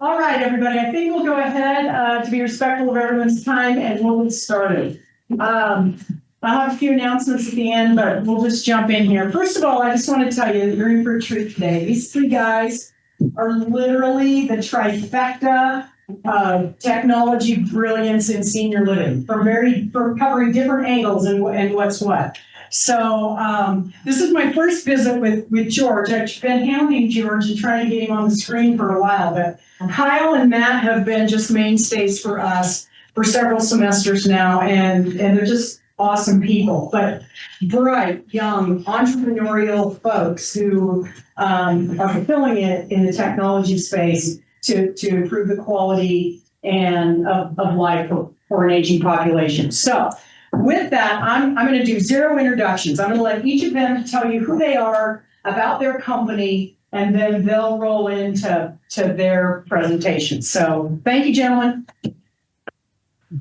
All right, everybody, I think we'll go ahead to be respectful of everyone's time and we'll get started. I'll have a few announcements at the end, but we'll just jump in here. First of all, I just want to tell you that you're in for a treat today. These three guys are literally the trifecta of technology brilliance in senior living from covering different angles and what's what. So this is my first visit with George. I've been hounding George and trying to get him on the screen for a while, but Kyle and Matt have been just mainstays for us for several semesters now, and they're just awesome people, but bright, young, entrepreneurial folks who are fulfilling it in the technology space to improve the quality and of life for an aging population. So with that, I'm going to do zero introductions. I'm going to let each of them tell you who they are, about their company, and then they'll roll into their presentation. So thank you, gentlemen.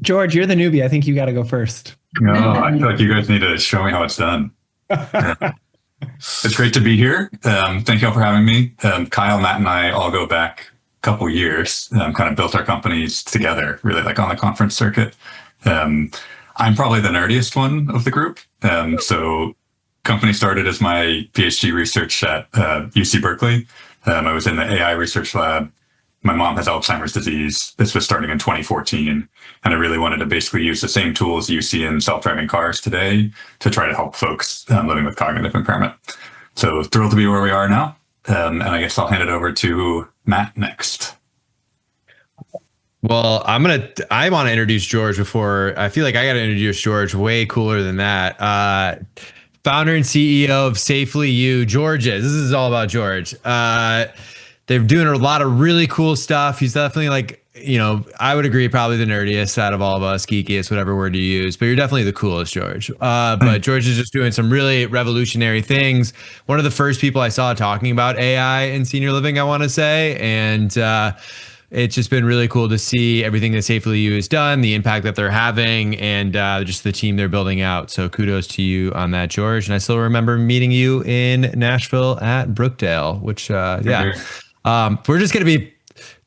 George, you're the newbie. I think you got to go first. No, I feel like you guys need to show me how it's done. It's great to be here. Thank you all for having me. Kyle, Matt, and I all go back a couple years, kind of built our companies together, really like on the conference circuit. I'm probably the nerdiest one of the group. So company started as my PhD research at UC Berkeley. I was in the AI research lab. My mom has Alzheimer's disease. This was starting in 2014. And I really wanted to basically use the same tools you see in self-driving cars today to try to help folks living with cognitive impairment. So thrilled to be where we are now. And I guess I'll hand it over to Matt next. Well, I want to introduce George before. I feel like I got to introduce George way cooler than that. Founder and CEO of Safely You, George. This is all about George. They're doing a lot of really cool stuff. He's definitely like, I would agree, probably the nerdiest out of all of us, geekiest, whatever word you use, but you're definitely the coolest, George. But George is just doing some really revolutionary things. One of the first people I saw talking about AI in senior living, I want to say. And it's just been really cool to see everything that Safely You has done, the impact that they're having, and just the team they're building out. So kudos to you on that, George. And I still remember meeting you in Nashville at Brookdale, which, we're just going to be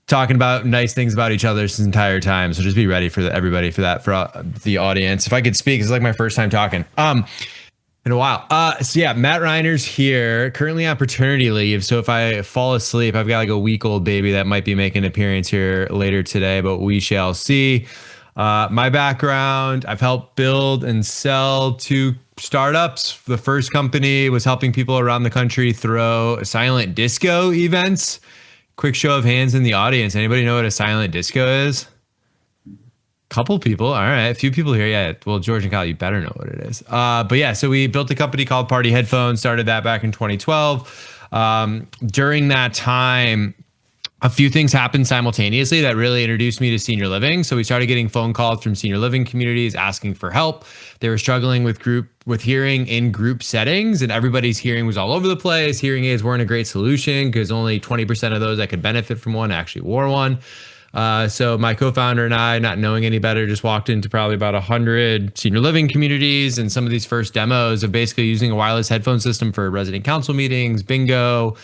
talking about nice things about each other this entire time. So just be ready for everybody for that, for the audience. If I could speak, it's like my first time talking in a while. So yeah, Matt Reiner's here, currently on paternity leave. So if I fall asleep, I've got like a week-old baby that might be making an appearance here later today, but we shall see. My background, I've helped build and sell two startups. The first company was helping people around the country throw silent disco events. Quick show of hands in the audience. Anybody know what a silent disco is? Couple people. All right. A few people here. Yeah. Well, George and Kyle, you better know what it is. But yeah, so we built a company called Party Headphones, started that back in 2012. During that time, a few things happened simultaneously that really introduced me to senior living. So we started getting phone calls from senior living communities asking for help. They were struggling with hearing in group settings, and everybody's hearing was all over the place. Hearing aids weren't a great solution because only 20% of those that could benefit from one actually wore one. So my co-founder and I, not knowing any better, just walked into probably about 100 senior living communities, and some of these first demos of basically using a wireless headphone system for resident council meetings, bingo.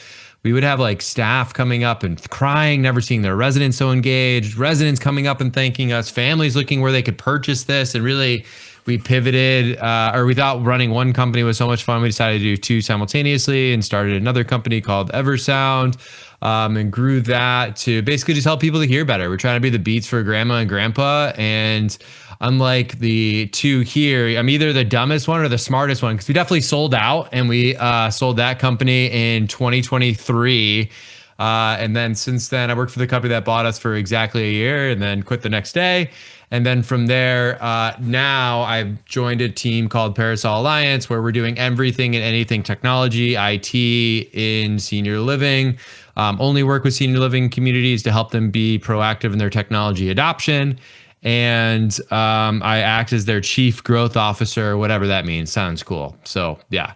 We would have like staff coming up and crying, never seeing their residents so engaged, residents coming up and thanking us, families looking where they could purchase this. And really, we pivoted, or we thought running one company was so much fun. We decided to do two simultaneously and started another company called Eversound, and grew that to basically just help people to hear better. We're trying to be the Beats for grandma and grandpa. And unlike the two here, I'm either the dumbest one or the smartest one, because we definitely sold out, and we sold that company in 2023. And then since then, I worked for the company that bought us for exactly a year and then quit the next day. And then from there, now I've joined a team called Parasol Alliance, where we're doing everything and anything technology, IT in senior living. Only work with senior living communities to help them be proactive in their technology adoption. And I act as their chief growth officer, whatever that means. Sounds cool. So yeah,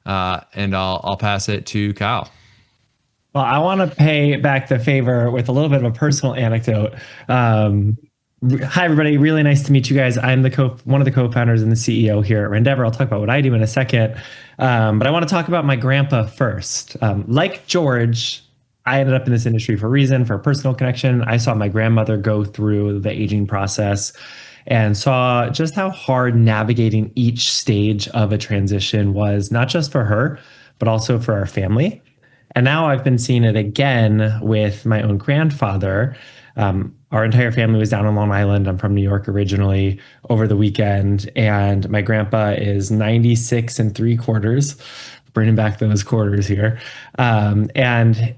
and I'll pass it to Kyle. Well, I want to pay back the favor with a little bit of a personal anecdote. Hi, everybody. Really nice to meet you guys. I'm one of the co-founders and the CEO here at Rendeavor. I'll talk about what I do in a second. But I want to talk about my grandpa first. Like George, I ended up in this industry for a reason, for a personal connection. I saw my grandmother go through the aging process and saw just how hard navigating each stage of a transition was, not just for her, but also for our family. And now I've been seeing it again with my own grandfather. Our entire family was down on Long Island. I'm from New York originally over the weekend, and my grandpa is 96 and 3/4, bringing back those quarters here. And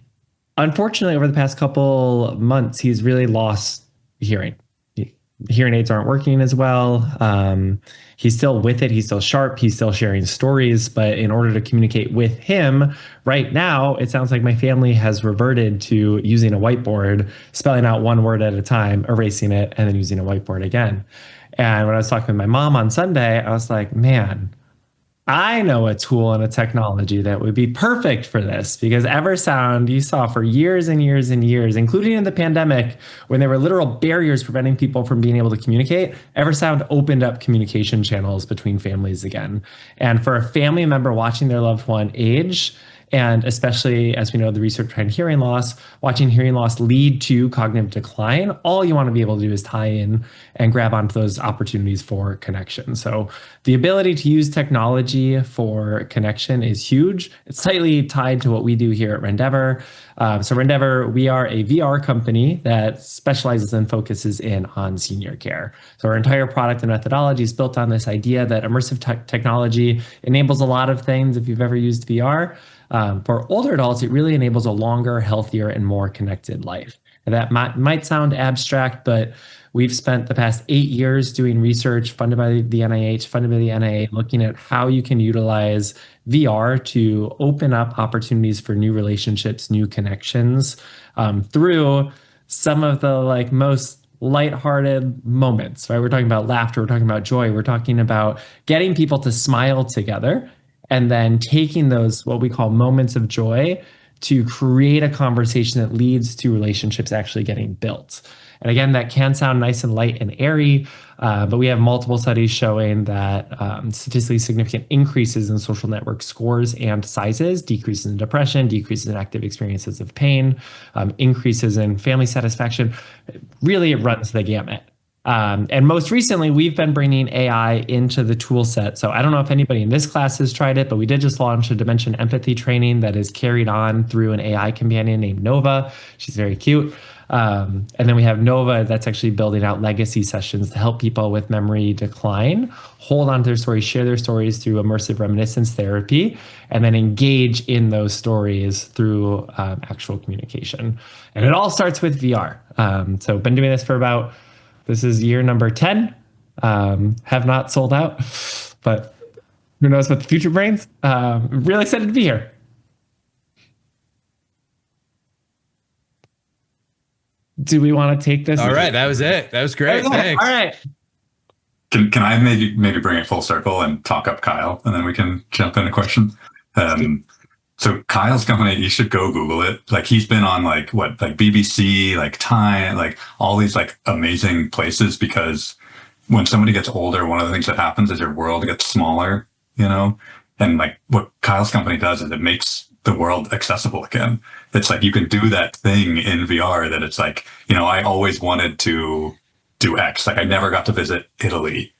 unfortunately, over the past couple months, he's really lost hearing. Hearing aids aren't working as well. He's still with it. He's still sharp. He's still sharing stories. But in order to communicate with him right now, it sounds like my family has reverted to using a whiteboard, spelling out one word at a time, erasing it, and then using a whiteboard again. And when I was talking with my mom on Sunday, I was like, man, I know a tool and a technology that would be perfect for this, because Eversound, you saw for years and years and years, including in the pandemic, when there were literal barriers preventing people from being able to communicate, Eversound opened up communication channels between families again. And for a family member watching their loved one age, and especially as we know, the research behind hearing loss, watching hearing loss lead to cognitive decline, all you want to be able to do is tie in and grab onto those opportunities for connection. So the ability to use technology for connection is huge. It's tightly tied to what we do here at Rendeavor. So Rendeavor, we are a VR company that specializes and focuses in on senior care. So our entire product and methodology is built on this idea that immersive technology enables a lot of things if you've ever used VR. For older adults, it really enables a longer, healthier, and more connected life. And that might sound abstract, but we've spent the past 8 years doing research funded by the NIH, funded by the NIA, looking at how you can utilize VR to open up opportunities for new relationships, new connections, through some of the most lighthearted moments, right? We're talking about laughter, we're talking about joy, we're talking about getting people to smile together, and then taking those, what we call moments of joy, to create a conversation that leads to relationships actually getting built. And again, that can sound nice and light and airy, but we have multiple studies showing that statistically significant increases in social network scores and sizes, decreases in depression, decreases in active experiences of pain, increases in family satisfaction. Really, it runs the gamut. And most recently, we've been bringing AI into the tool set. So I don't know if anybody in this class has tried it, but we did just launch a Dimension Empathy training that is carried on through an AI companion named Nova. She's very cute. And then we have Nova that's actually building out legacy sessions to help people with memory decline hold on to their stories, share their stories through immersive reminiscence therapy, and then engage in those stories through actual communication. And it all starts with VR. So been doing this for this is year number 10. Have not sold out, but who knows what the future brings. Really excited to be here. Do we want to take this? All right, that was it. That was great. Thanks. All right. Can I maybe bring it full circle and talk up Kyle, and then we can jump into questions? So Kyle's company, you should go Google it. He's been on BBC, Time, all these amazing places, because when somebody gets older, one of the things that happens is your world gets smaller, and what Kyle's company does is it makes the world accessible again. It's you can do that thing in VR that it's I always wanted to do X. I never got to visit Italy.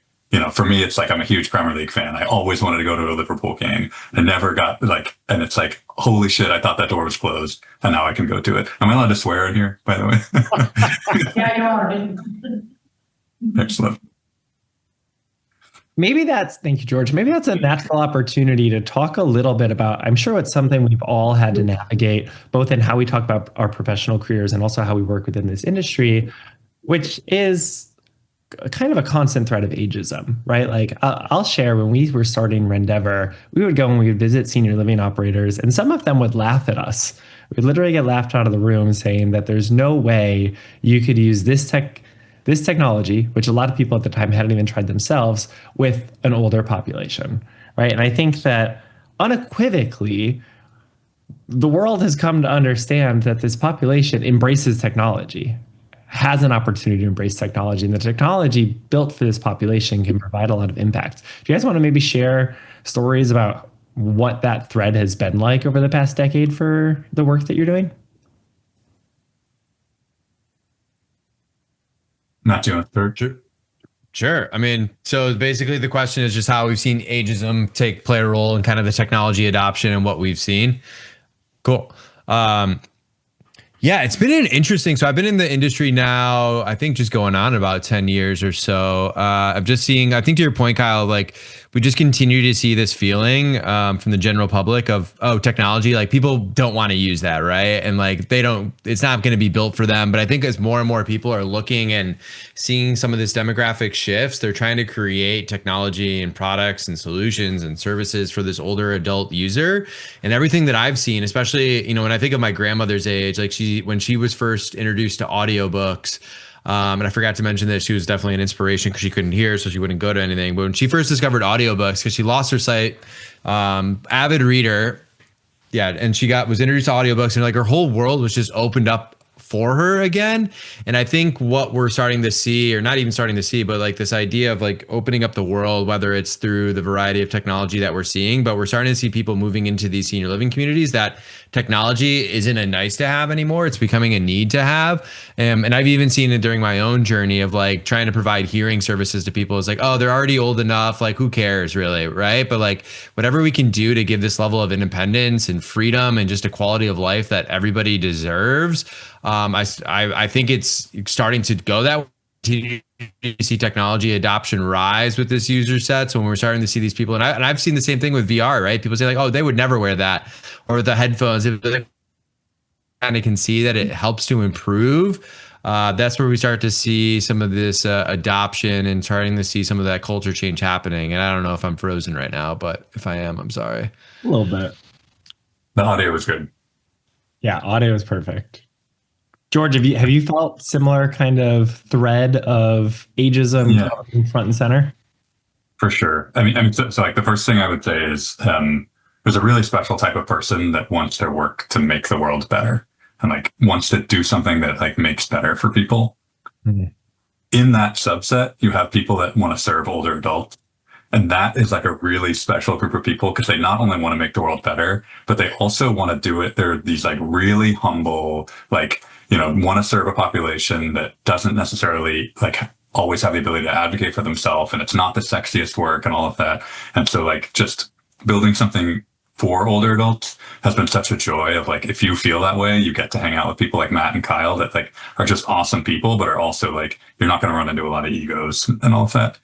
For me, it's I'm a huge Premier League fan. I always wanted to go to a Liverpool game. I never got and it's holy shit, I thought that door was closed and now I can go to it. Am I allowed to swear in here, by the way? Yeah, you are. Excellent. Thank you, George. Maybe that's a natural opportunity to talk a little bit about, I'm sure it's something we've all had to navigate, both in how we talk about our professional careers and also how we work within this industry, which is kind of a constant threat of ageism, right? I'll share, when we were starting Rendeavor, we would go and we would visit senior living operators, and some of them would laugh at us. We'd literally get laughed out of the room saying that there's no way you could use this technology, which a lot of people at the time hadn't even tried themselves, with an older population, right? And I think that unequivocally, the world has come to understand that this population embraces technology, has an opportunity to embrace technology, and the technology built for this population can provide a lot of impact. Do you guys want to maybe share stories about what that thread has been like over the past decade for the work that you're doing? Matt, do you want to start? Sure. Sure. I mean, so basically the question is just how we've seen ageism play a role in kind of the technology adoption and what we've seen. Cool. Yeah, it's been an interesting. So I've been in the industry now, I think just going on about 10 years or so. I'm just seeing, I think to your point, Kyle, like we just continue to see this feeling from the general public of, oh, technology, like people don't want to use that, right? And like it's not going to be built for them. But I think as more and more people are looking and seeing some of this demographic shifts, they're trying to create technology and products and solutions and services for this older adult user. And everything that I've seen, especially, when I think of my grandmother's age, like when she was first introduced to audiobooks, and I forgot to mention that she was definitely an inspiration because she couldn't hear, so she wouldn't go to anything. But when she first discovered audiobooks, because she lost her sight, avid reader, yeah, and she was introduced to audiobooks, and like her whole world was just opened up for her again. And I think what we're starting to see, or not even starting to see, but like this idea of like opening up the world, whether it's through the variety of technology that we're seeing, but we're starting to see people moving into these senior living communities that technology isn't a nice to have anymore. It's becoming a need to have. And I've even seen it during my own journey of like trying to provide hearing services to people. It's like, oh, they're already old enough. Like, who cares really? Right. But like whatever we can do to give this level of independence and freedom and just a quality of life that everybody deserves. I think it's starting to go that way. You see technology adoption rise with this user set. So when we're starting to see these people, and I've seen the same thing with VR, right? People say like, oh, they would never wear that, or the headphones. If they kind of can see that it helps to improve, that's where we start to see some of this adoption and starting to see some of that culture change happening. And I don't know if I'm frozen right now, but if I am, I'm sorry. A little bit. The audio was good. Yeah, audio is perfect. George, have you felt similar kind of thread of ageism coming front and center? For sure. I mean, so like the first thing I would say is there's a really special type of person that wants their work to make the world better and like wants to do something that like makes better for people. Mm-hmm. In that subset, you have people that want to serve older adults. And that is like a really special group of people because they not only want to make the world better, but they also want to do it. They're these like really humble, like, want to serve a population that doesn't necessarily like always have the ability to advocate for themselves. And it's not the sexiest work and all of that. And so like just building something for older adults has been such a joy of like, if you feel that way, you get to hang out with people like Matt and Kyle that like are just awesome people, but are also like, you're not going to run into a lot of egos and all of that.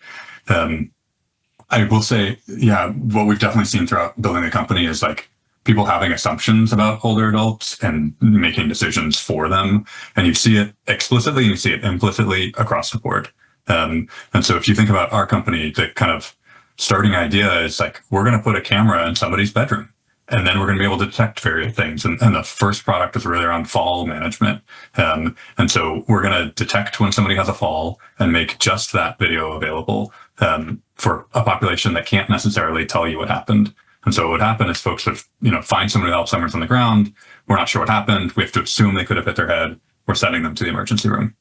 I will say, what we've definitely seen throughout building the company is like people having assumptions about older adults and making decisions for them. And you see it explicitly and you see it implicitly across the board. And so if you think about our company, the kind of starting idea is like, we're going to put a camera in somebody's bedroom and then we're going to be able to detect various things. And the first product is really around fall management. And so we're going to detect when somebody has a fall and make just that video available for a population that can't necessarily tell you what happened. And so what would happen is folks would, find somebody with Alzheimer's on the ground. We're not sure what happened. We have to assume they could have hit their head. We're sending them to the emergency room.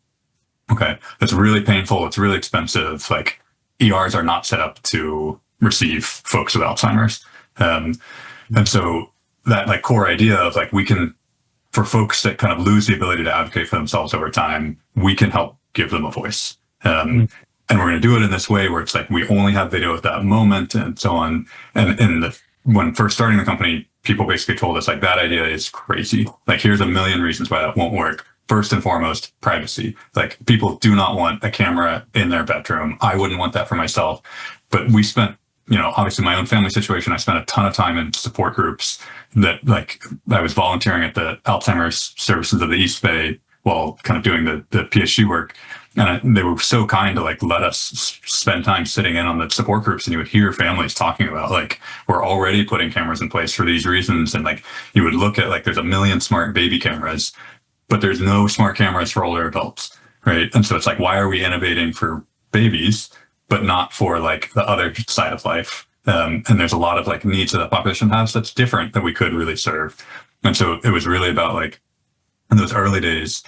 Okay. It's really painful. It's really expensive. Like ERs are not set up to receive folks with Alzheimer's. And so that like core idea of like, we can, for folks that kind of lose the ability to advocate for themselves over time, we can help give them a voice. And we're going to do it in this way where it's like, we only have video at that moment and so on. And when first starting the company, people basically told us like, that idea is crazy. Like, here's a million reasons why that won't work. First and foremost, privacy. Like, people do not want a camera in their bedroom. I wouldn't want that for myself. But we spent, obviously my own family situation, I spent a ton of time in support groups that like, I was volunteering at the Alzheimer's services of the East Bay while kind of doing the PSG work. And they were so kind to like let us spend time sitting in on the support groups, and you would hear families talking about like, we're already putting cameras in place for these reasons. And like, you would look at like, there's a million smart baby cameras, but there's no smart cameras for older adults, right? And so it's like, why are we innovating for babies, but not for like the other side of life? And there's a lot of like needs that the population has that's different that we could really serve. And so it was really about like, in those early days,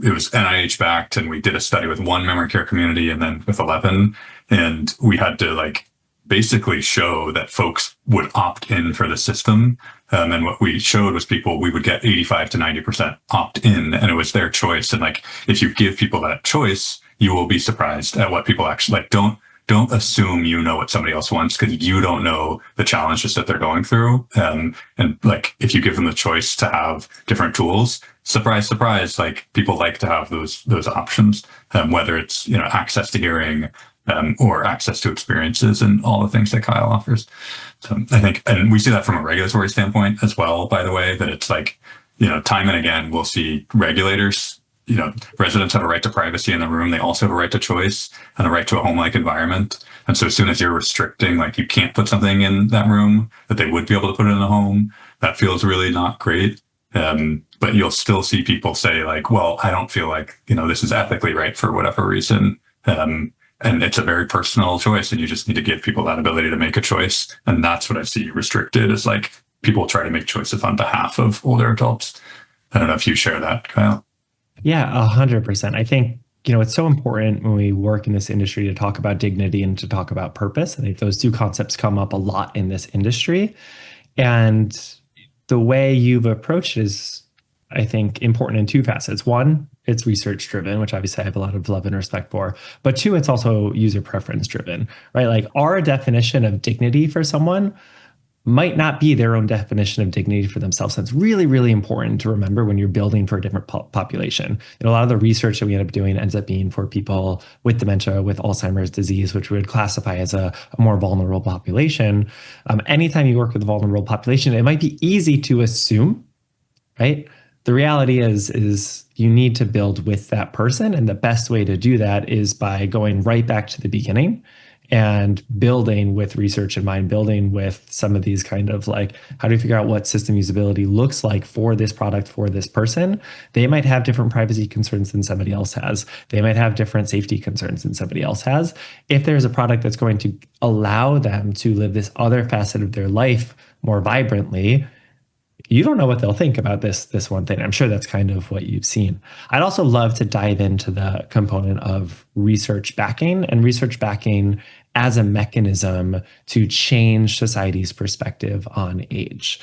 it was NIH backed, and we did a study with one memory care community and then with 11. And we had to like basically show that folks would opt in for the system. And what we showed was we would get 85 to 90% opt in, and it was their choice. And like, if you give people that choice, you will be surprised at what people actually like. Don't assume you know what somebody else wants, because you don't know the challenges that they're going through. And like, if you give them the choice to have different tools, surprise, surprise, like people like to have those options, whether it's, access to hearing, or access to experiences and all the things that Kyle offers. So I think, and we see that from a regulatory standpoint as well, by the way, that it's like, time and again, we'll see regulators, residents have a right to privacy in the room. They also have a right to choice and a right to a home-like environment. And so as soon as you're restricting, like you can't put something in that room that they would be able to put in a home, that feels really not great. But you'll still see people say like, well, I don't feel like, this is ethically right for whatever reason. And it's a very personal choice, and you just need to give people that ability to make a choice. And that's what I see restricted, is like people try to make choices on behalf of older adults. I don't know if you share that, Kyle. Yeah, 100%. I think, it's so important when we work in this industry to talk about dignity and to talk about purpose. I think those two concepts come up a lot in this industry. And the way you've approached it is, I think, important in two facets. One, it's research driven, which obviously I have a lot of love and respect for. But two, it's also user preference driven, right? Like our definition of dignity for someone might not be their own definition of dignity for themselves. That's really, really important to remember when you're building for a different population. A lot of the research that we end up doing ends up being for people with dementia, with Alzheimer's disease, which we would classify as a more vulnerable population. Anytime you work with a vulnerable population, it might be easy to assume, right? The reality is you need to build with that person. And the best way to do that is by going right back to the beginning and building with research in mind, building with some of these kind of like, how do you figure out what system usability looks like for this product, for this person? They might have different privacy concerns than somebody else has. They might have different safety concerns than somebody else has. If there's a product that's going to allow them to live this other facet of their life more vibrantly, you don't know what they'll think about this one thing. I'm sure that's kind of what you've seen. I'd also love to dive into the component of research backing as a mechanism to change society's perspective on age.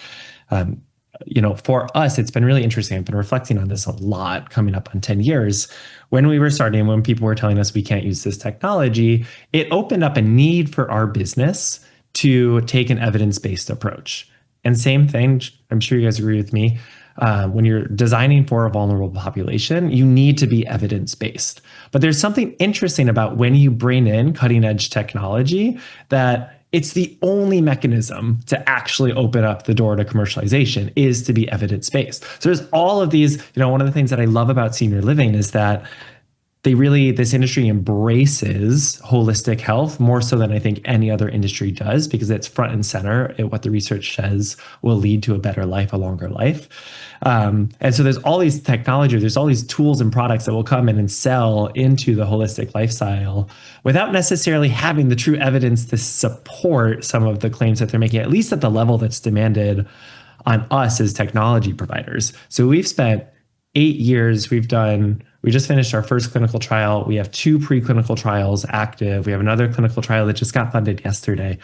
For us, it's been really interesting. I've been reflecting on this a lot coming up on 10 years. When we were starting, when people were telling us we can't use this technology, it opened up a need for our business to take an evidence-based approach. And same thing, I'm sure you guys agree with me, when you're designing for a vulnerable population, you need to be evidence-based. But there's something interesting about when you bring in cutting-edge technology that it's the only mechanism to actually open up the door to commercialization is to be evidence-based. So there's all of these, one of the things that I love about senior living is that this industry embraces holistic health more so than I think any other industry does, because it's front and center. What the research says will lead to a better life, a longer life. And so there's all these technology, there's all these tools and products that will come in and sell into the holistic lifestyle without necessarily having the true evidence to support some of the claims that they're making, at least at the level that's demanded on us as technology providers. So we've spent 8 years, we just finished our first clinical trial. We have 2 preclinical trials active. We have another clinical trial that just got funded yesterday.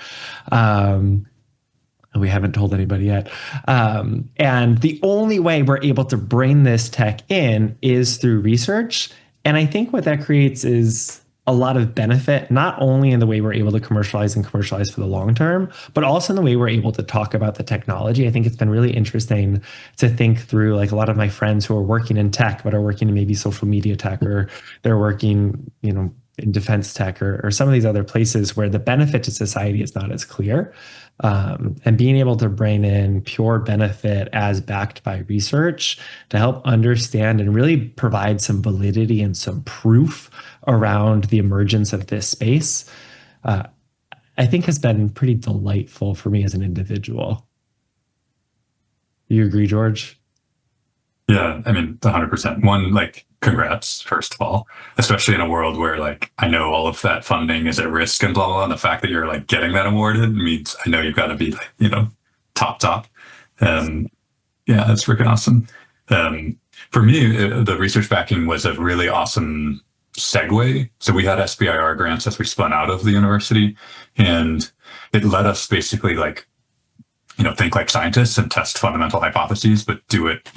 We haven't told anybody yet. And the only way we're able to bring this tech in is through research. And I think what that creates is a lot of benefit, not only in the way we're able to commercialize for the long term, but also in the way we're able to talk about the technology. I think it's been really interesting to think through, like a lot of my friends who are working in tech, but are working in maybe social media tech, or they're working, in defense tech or some of these other places where the benefit to society is not as clear. And being able to bring in pure benefit as backed by research to help understand and really provide some validity and some proof around the emergence of this space, I think has been pretty delightful for me as an individual. You agree, George? Yeah, I mean, 100%. One, like, congrats, first of all, especially in a world where, like, I know all of that funding is at risk and blah, blah, blah. And the fact that you're, like, getting that awarded means I know you've got to be, like, top. Yeah, that's freaking awesome. For me, the research backing was a really awesome segue. So we had SBIR grants as we spun out of the university, and it let us basically like, think like scientists and test fundamental hypotheses, but do it,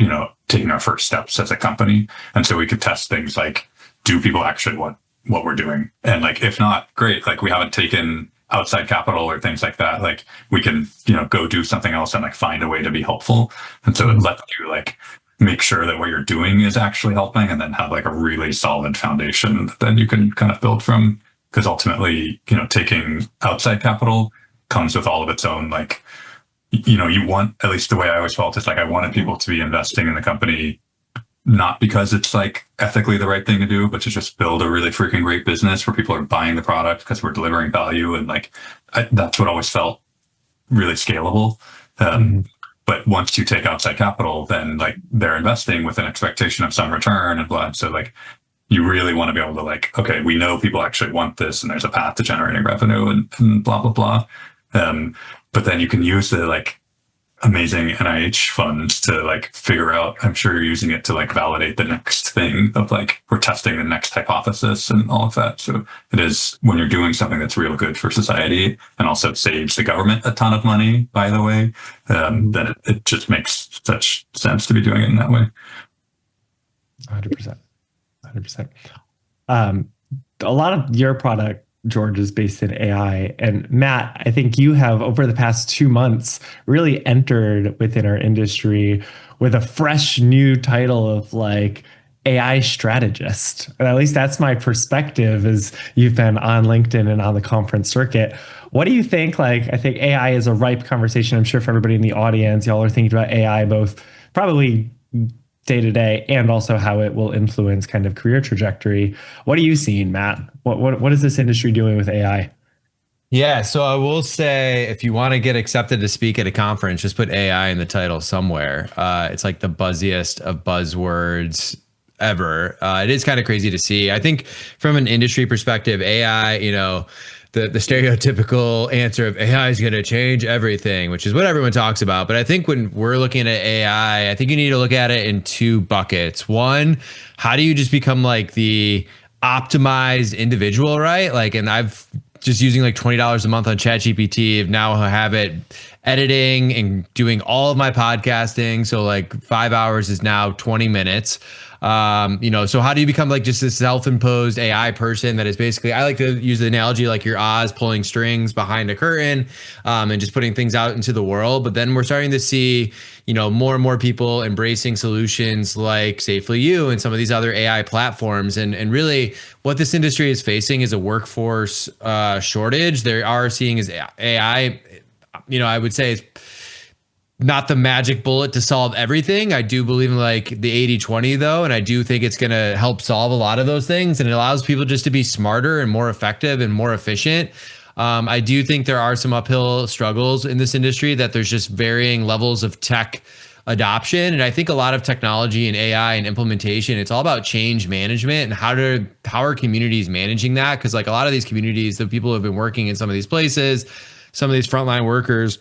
taking our first steps as a company. And so we could test things like, do people actually want what we're doing? And like, if not, great. Like we haven't taken outside capital or things like that. Like we can, go do something else and like find a way to be helpful. And so it lets you like make sure that what you're doing is actually helping, and then have like a really solid foundation that then you can kind of build from. Because ultimately, taking outside capital comes with all of its own, like, you want, at least the way I always felt, is like I wanted people to be investing in the company, not because it's like ethically the right thing to do, but to just build a really freaking great business where people are buying the product because we're delivering value. And like, that's what always felt really scalable. But once you take outside capital, then like they're investing with an expectation of some return and blah. So like, you really want to be able to like, okay, we know people actually want this and there's a path to generating revenue and blah, blah, blah. But then you can use the like amazing NIH funds to like figure out, I'm sure you're using it to like validate the next thing of like, we're testing the next hypothesis and all of that. So it is, when you're doing something that's real good for society and also saves the government a ton of money, by the way, then it just makes such sense to be doing it in that way. 100%. 100%. A lot of your product, George, is based in AI. And Matt, I think you have over the past 2 months really entered within our industry with a fresh new title of like AI strategist. And at least that's my perspective, as you've been on LinkedIn and on the conference circuit. What do you think? Like, I think AI is a ripe conversation. I'm sure for everybody in the audience, y'all are thinking about AI both probably day to day and also how it will influence kind of career trajectory. What are you seeing, Matt? What is this industry doing with AI? Yeah, so I will say, if you want to get accepted to speak at a conference, just put AI in the title somewhere. It's like the buzziest of buzzwords ever. It is kind of crazy to see. I think from an industry perspective, AI, the stereotypical answer of AI is going to change everything, which is what everyone talks about. But I think when we're looking at AI, I think you need to look at it in two buckets. One, how do you just become like the optimized individual, right? Like, and I've just using like $20 a month on ChatGPT. Now I have it editing and doing all of my podcasting. So like 5 hours is now 20 minutes. So how do you become like just this self-imposed AI person that is basically, I like to use the analogy like you're Oz pulling strings behind a curtain, and just putting things out into the world. But then we're starting to see, more and more people embracing solutions like Safely You and some of these other AI platforms. And really what this industry is facing is a workforce shortage. They are seeing as AI, I would say it's not the magic bullet to solve everything. I do believe in like the 80-20 though. And I do think it's going to help solve a lot of those things. And it allows people just to be smarter and more effective and more efficient. I do think there are some uphill struggles in this industry, that there's just varying levels of tech adoption. And I think a lot of technology and AI and implementation, it's all about change management and how are communities managing that? Because like a lot of these communities, the people who have been working in some of these places, some of these frontline workers,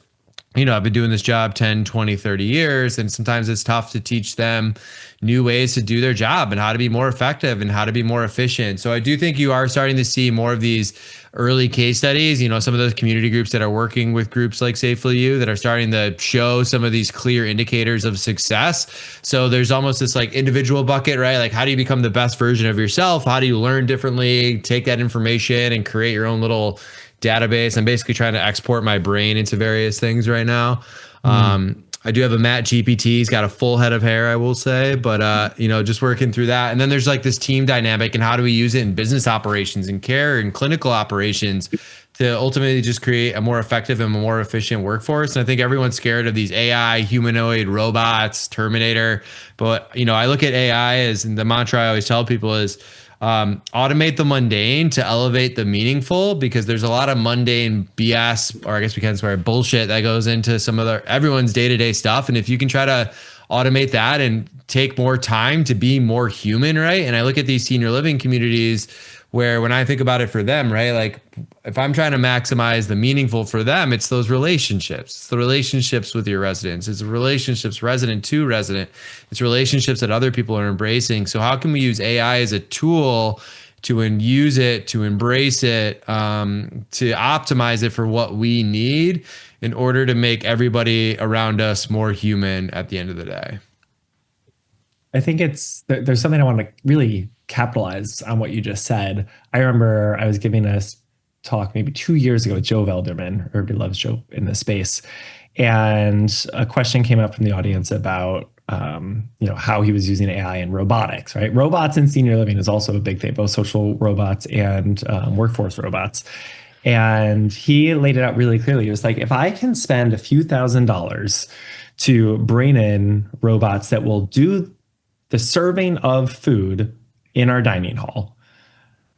I've been doing this job 10, 20, 30 years, and sometimes it's tough to teach them new ways to do their job and how to be more effective and how to be more efficient. So I do think you are starting to see more of these early case studies, some of those community groups that are working with groups like Safely You that are starting to show some of these clear indicators of success. So there's almost this like individual bucket, right? Like, how do you become the best version of yourself? How do you learn differently, take that information and create your own little database? I'm basically trying to export my brain into various things right now. I do have a Matt GPT. He's got a full head of hair, I will say, but just working through that. And then there's like this team dynamic, and how do we use it in business operations and care and clinical operations to ultimately just create a more effective and more efficient workforce. And I think everyone's scared of these AI, humanoid robots, Terminator. But, I look at AI as, and the mantra I always tell people is, automate the mundane to elevate the meaningful, because there's a lot of mundane BS, or I guess we can swear, bullshit that goes into some of everyone's day-to-day stuff. And if you can try to automate that and take more time to be more human, right? And I look at these senior living communities where, when I think about it for them, right, like if I'm trying to maximize the meaningful for them, it's those relationships. It's the relationships with your residents. It's the relationships resident to resident. It's relationships that other people are embracing. So how can we use AI as a tool to use it, to embrace it, to optimize it for what we need in order to make everybody around us more human at the end of the day. I think there's something I want to really capitalize on what you just said. I remember I was giving a talk maybe 2 years ago with Joe Velderman. Everybody loves Joe in this space. And a question came up from the audience about how he was using AI in robotics, right? Robots in senior living is also a big thing, both social robots and workforce robots. And he laid it out really clearly. He was like, if I can spend a few $1,000s to bring in robots that will do the serving of food in our dining hall,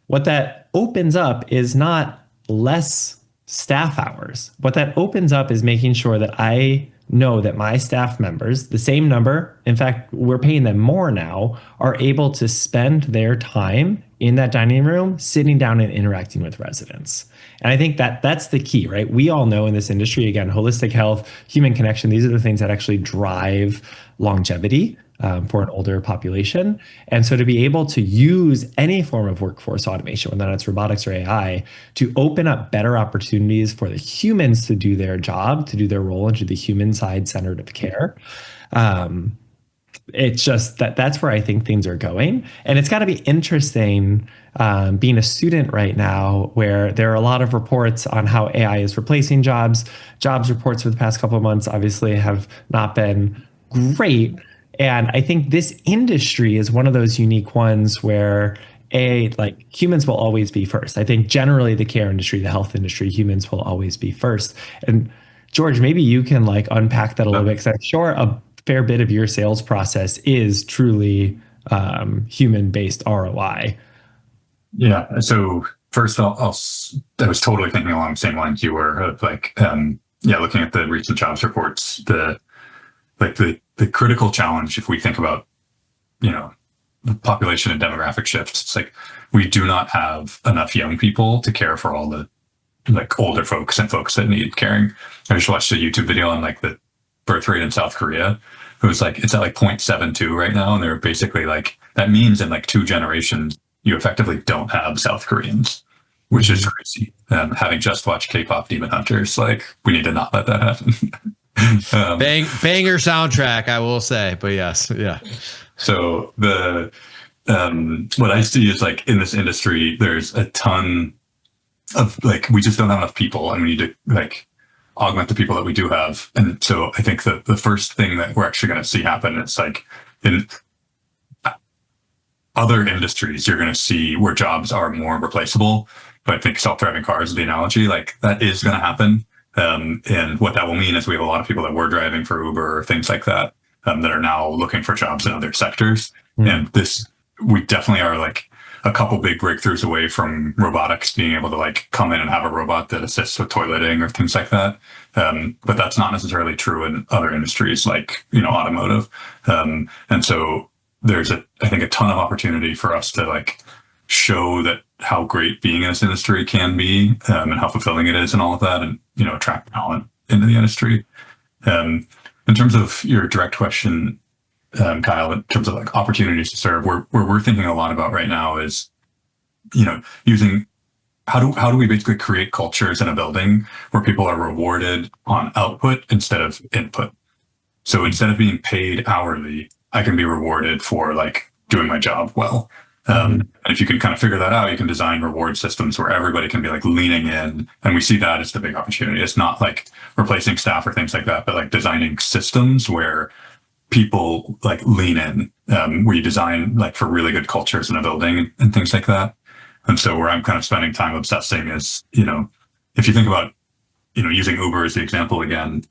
what that opens up is not less staff hours. What that opens up is making sure that I know that my staff members, the same number, in fact, we're paying them more now, are able to spend their time in that dining room, sitting down and interacting with residents. And I think that's the key, right? We all know in this industry, again, holistic health, human connection, these are the things that actually drive longevity for an older population. And so to be able to use any form of workforce automation, whether that's robotics or AI, to open up better opportunities for the humans to do their job, to do their role into the human side centered of care. It's just that's where I think things are going. And it's got to be interesting being a student right now, where there are a lot of reports on how AI is replacing jobs. Jobs reports for the past couple of months obviously have not been great. And I think this industry is one of those unique ones where humans will always be first. I think generally the care industry, the health industry, humans will always be first. And George, maybe you can unpack that a little bit, because I'm sure a fair bit of your sales process is truly human-based ROI. Yeah. So first, I was totally thinking along the same lines you were of looking at the recent jobs reports, the critical challenge, if we think about, the population and demographic shifts, it's like we do not have enough young people to care for all the older folks and folks that need caring. I just watched a YouTube video on the birth rate in South Korea. It was it's at 0.72 right now. And they're basically that means in 2 generations, you effectively don't have South Koreans, which is crazy. Having just watched K-pop Demon Hunters, we need to not let that happen. Banger soundtrack, I will say, but yes. Yeah. So what I see is in this industry, there's a ton of we just don't have enough people, and we need to augment the people that we do have. And so I think the first thing that we're actually going to see happen is in other industries, you're going to see where jobs are more replaceable. But I think self-driving cars is the analogy, that is going to happen. And what that will mean is we have a lot of people that were driving for Uber or things like that, that are now looking for jobs in other sectors. And we definitely are a couple big breakthroughs away from robotics being able to come in and have a robot that assists with toileting or things like that. But that's not necessarily true in other industries automotive. And so there's I think a ton of opportunity for us to show that how great being in this industry can be, and how fulfilling it is and all of that, and attract talent into the industry. In terms of your direct question, Kyle, in terms of opportunities to serve, where we're thinking a lot about right now is, using how do we basically create cultures in a building where people are rewarded on output instead of input. So instead of being paid hourly, I can be rewarded for doing my job well. And if you can kind of figure that out, you can design reward systems where everybody can be leaning in. And we see that as the big opportunity. It's not replacing staff or things like that, but designing systems where people lean in, where you design for really good cultures in a building and things like that. And so where I'm kind of spending time obsessing is, if you think about, using Uber as the example again,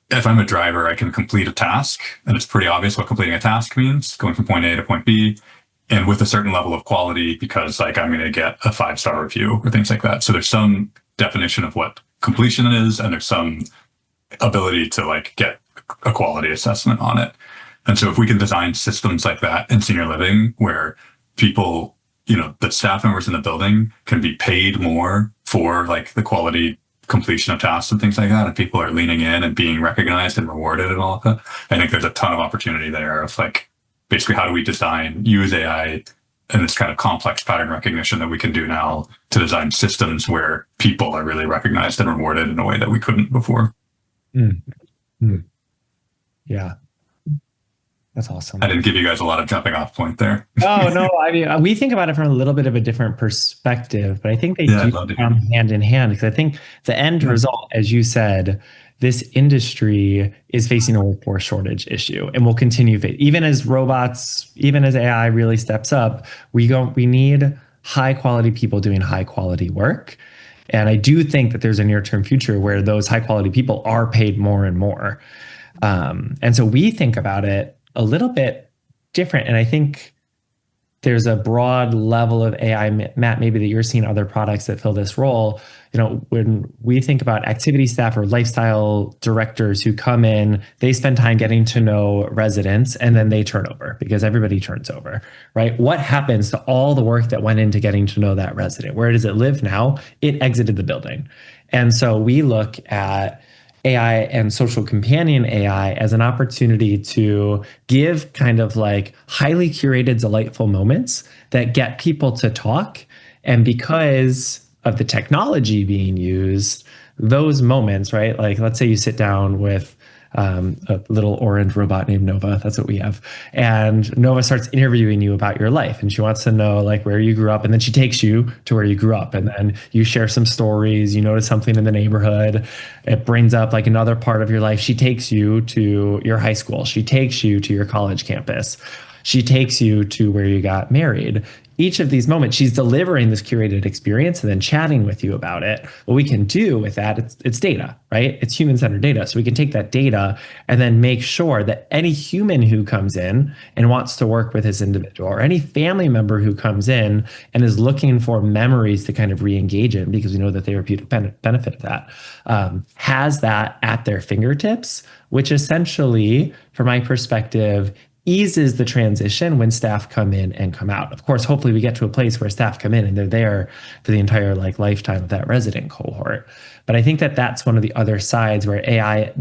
if I'm a driver, I can complete a task, and it's pretty obvious what completing a task means, going from point A to point B, and with a certain level of quality, because I'm going to get a 5-star review or things like that. So there's some definition of what completion is, and there's some ability to get a quality assessment on it. And so if we can design systems like that in senior living, where people, the staff members in the building can be paid more for the quality completion of tasks and things like that, and people are leaning in and being recognized and rewarded and all of that, I think there's a ton of opportunity there of basically how do we use AI and this kind of complex pattern recognition that we can do now to design systems where people are really recognized and rewarded in a way that we couldn't before. Mm. Mm. Yeah. That's awesome. I didn't give you guys a lot of jumping off point there. Oh, no. I mean, we think about it from a little bit of a different perspective, but I think they Yeah, do come hand in hand, because I think the end result, as you said, this industry is facing a workforce shortage issue and will continue. Even as robots, even as AI really steps up, we need high quality people doing high quality work. And I do think that there's a near-term future where those high quality people are paid more and more. And so we think about it a little bit different. And I think there's a broad level of AI, Matt, maybe that you're seeing other products that fill this role. When we think about activity staff or lifestyle directors who come in, they spend time getting to know residents and then they turn over, because everybody turns over, right? What happens to all the work that went into getting to know that resident? Where does it live now? It exited the building. And so we look at AI and social companion AI as an opportunity to give kind of like highly curated, delightful moments that get people to talk. And because of the technology being used, those moments, right? Like, let's say you sit down with a little orange robot named Nova. That's what we have. And Nova starts interviewing you about your life. And she wants to know like where you grew up. And then she takes you to where you grew up. And then you share some stories. You notice something in the neighborhood. It brings up like another part of your life. She takes you to your high school. She takes you to your college campus. She takes you to where you got married. Each of these moments, she's delivering this curated experience and then chatting with you about it. What we can do with that, it's data, right? It's human-centered data. So we can take that data and then make sure that any human who comes in and wants to work with this individual, or any family member who comes in and is looking for memories to kind of re-engage in, because we know the therapeutic benefit of that, has that at their fingertips, which essentially, from my perspective, eases the transition when staff come in and come out. Of course, hopefully we get to a place where staff come in and they're there for the entire like lifetime of that resident cohort. But I think that that's one of the other sides where AI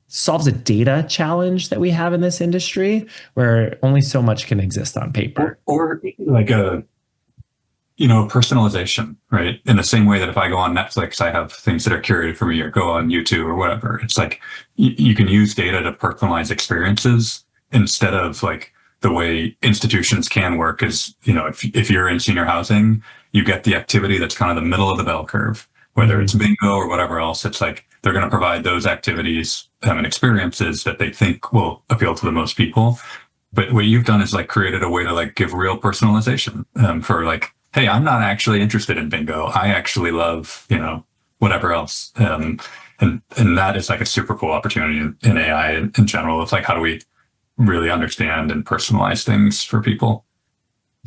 solves a data challenge that we have in this industry, where only so much can exist on paper. Or like a personalization, right? In the same way that if I go on Netflix, I have things that are curated for me, or go on YouTube or whatever. It's like you can use data to personalize experiences, instead of like the way institutions can work is, if you're in senior housing, you get the activity that's kind of the middle of the bell curve, whether it's bingo or whatever else. It's like they're going to provide those activities and experiences that they think will appeal to the most people. But what you've done is like created a way to like give real personalization for like, hey, I'm not actually interested in bingo. I actually love, whatever else. And that is like a super cool opportunity in AI in general. It's like, how do we really understand and personalize things for people?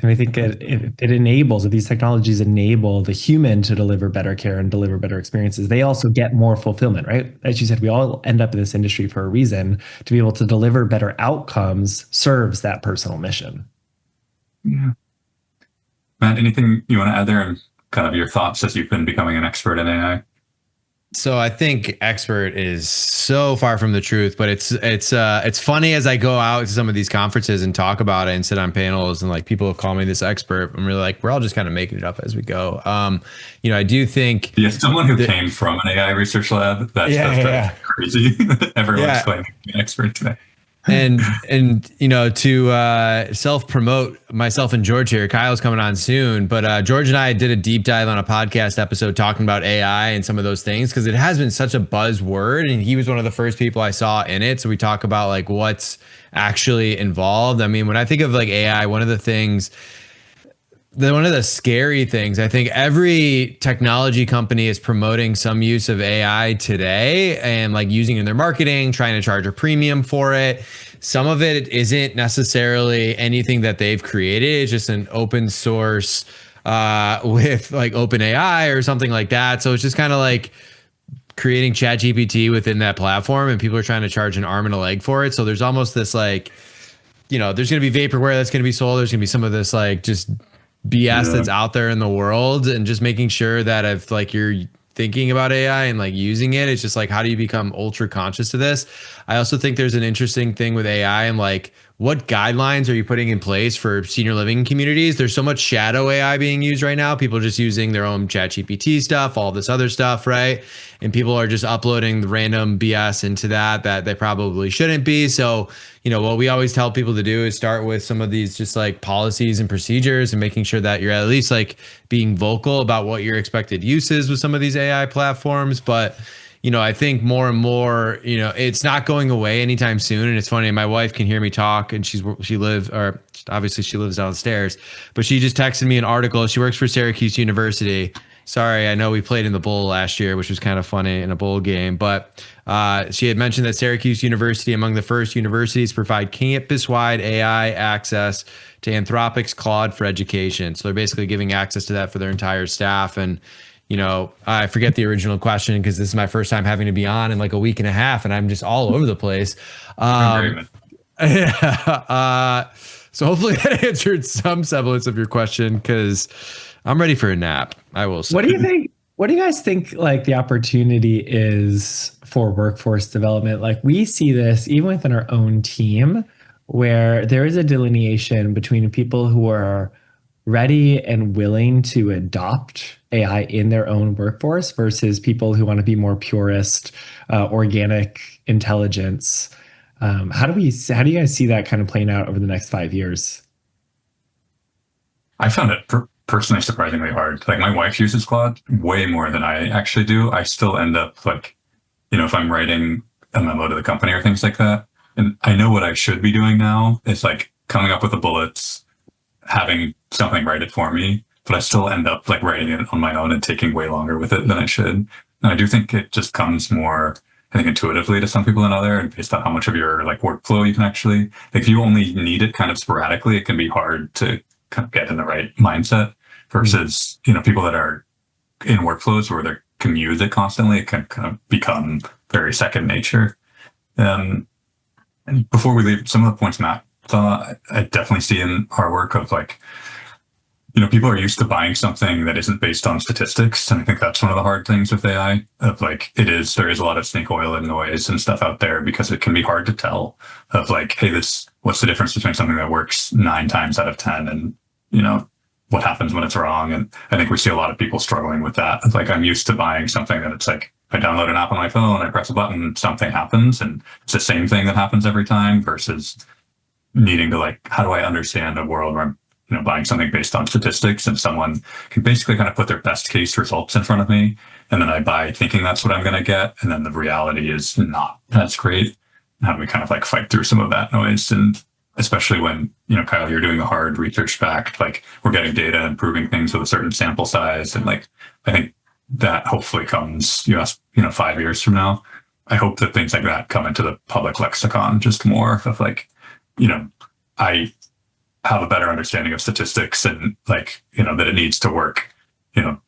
And I think it enables, if these technologies enable the human to deliver better care and deliver better experiences, they also get more fulfillment, right? As you said, we all end up in this industry for a reason. To be able to deliver better outcomes serves that personal mission. Yeah. Matt, anything you want to add there, and kind of your thoughts as you've been becoming an expert in AI? So I think expert is so far from the truth, but it's funny as I go out to some of these conferences and talk about it and sit on panels, and like people call me this expert. I'm really like, we're all just kind of making it up as we go. I do think Someone who came from an AI research lab, that's crazy. Everyone's claiming to be an expert today. and to self-promote myself and George here, Kyle's coming on soon, but George and I did a deep dive on a podcast episode talking about AI and some of those things, because it has been such a buzzword, and he was one of the first people I saw in it. So we talk about like what's actually involved. I mean, when I think of like AI, one of the scary things, I think every technology company is promoting some use of AI today and like using it in their marketing, trying to charge a premium for it. Some of it isn't necessarily anything that they've created. It's just an open source with like OpenAI or something like that. So it's just kind of like creating ChatGPT within that platform, and people are trying to charge an arm and a leg for it. So there's almost this like, there's going to be vaporware that's going to be sold. There's going to be some of this like just BS that's out there in the world, and just making sure that if like you're thinking about AI and like using it, it's just like, how do you become ultra conscious to this? I also think there's an interesting thing with AI and like what guidelines are you putting in place for senior living communities? There's so much shadow AI being used right now. People are just using their own ChatGPT stuff, all this other stuff, right? And people are just uploading the random BS into that they probably shouldn't be. So, what we always tell people to do is start with some of these just like policies and procedures and making sure that you're at least like being vocal about what your expected use is with some of these AI platforms. But I think more and more, it's not going away anytime soon. And it's funny, my wife can hear me talk, and she lives downstairs, but she just texted me an article. She works for Syracuse University. Sorry, I know we played in the bowl last year, which was kind of funny in a bowl game, but she had mentioned that Syracuse University, among the first universities to provide campus-wide AI access to Anthropic's Claude for Education. So they're basically giving access to that for their entire staff. And I forget the original question because this is my first time having to be on in like a week and a half, and I'm just all over the place. So hopefully that answered some semblance of your question, because I'm ready for a nap, I will say. What do you think? What do you guys think like the opportunity is for workforce development? Like we see this even within our own team, where there is a delineation between people who are ready and willing to adopt AI in their own workforce versus people who want to be more purist, organic intelligence. How do you guys see that kind of playing out over the next 5 years? I found it personally surprisingly hard. Like my wife uses Claude way more than I actually do. I still end up like, if I'm writing a memo to the company or things like that, and I know what I should be doing now is like coming up with the bullets, having something write it for me, but I still end up like writing it on my own and taking way longer with it than I should. And I do think it just comes more, I think, intuitively to some people than other, and based on how much of your like workflow you can actually, like if you only need it kind of sporadically, it can be hard to kind of get in the right mindset versus, people that are in workflows where they can use it constantly, it can kind of become very second nature. And before we leave, some of the points Matt thought, I definitely see in our work of like, people are used to buying something that isn't based on statistics. And I think that's one of the hard things with AI of like, there is a lot of snake oil and noise and stuff out there because it can be hard to tell of like, hey, what's the difference between something that works 9 times out of 10 and, what happens when it's wrong. And I think we see a lot of people struggling with that. It's like, I'm used to buying something that it's like, I download an app on my phone, I press a button, something happens, and it's the same thing that happens every time versus needing to like, how do I understand a world where I'm buying something based on statistics and someone can basically kind of put their best case results in front of me. And then I buy thinking that's what I'm going to get. And then the reality is not that's great. And how do we kind of like fight through some of that noise? And especially when, Kyle, you're doing the hard research back, like we're getting data and proving things with a certain sample size. And like, I think that hopefully comes, 5 years from now. I hope that things like that come into the public lexicon just more of like, I have a better understanding of statistics and like, that it needs to work,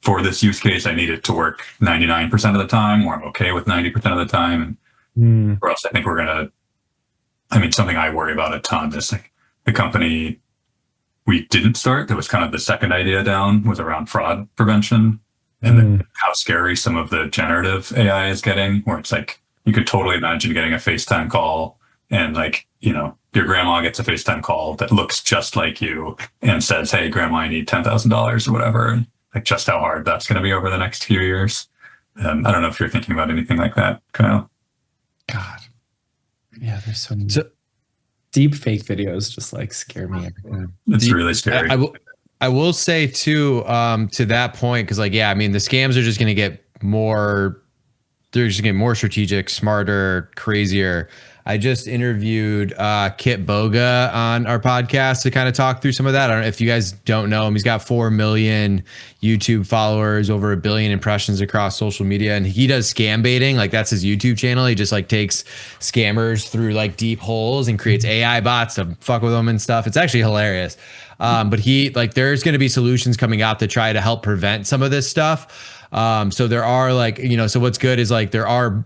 for this use case, I need it to work 99% of the time, or I'm okay with 90% of the time. And for us, I think something I worry about a ton is like the company we didn't start, that was kind of the second idea down, was around fraud prevention and how scary some of the generative AI is getting, where it's like, you could totally imagine getting a FaceTime call and like, your grandma gets a FaceTime call that looks just like you and says, hey, grandma, I need $10,000 or whatever. And like just how hard that's going to be over the next few years. I don't know if you're thinking about anything like that, Kyle. God. Yeah, there's so many deep fake videos just like scare me every time. It's really scary. I will say too, to that point, because like, the scams are just going to get more, they're just getting more strategic, smarter, crazier. I just interviewed Kit Boga on our podcast to kind of talk through some of that. I don't know if you guys don't know him. He's got 4 million YouTube followers, over 1 billion impressions across social media, and he does scam baiting. Like that's his YouTube channel. He just like takes scammers through like deep holes and creates AI bots to fuck with them and stuff. It's actually hilarious. But there's going to be solutions coming out to try to help prevent some of this stuff. So there are like, so what's good is like there are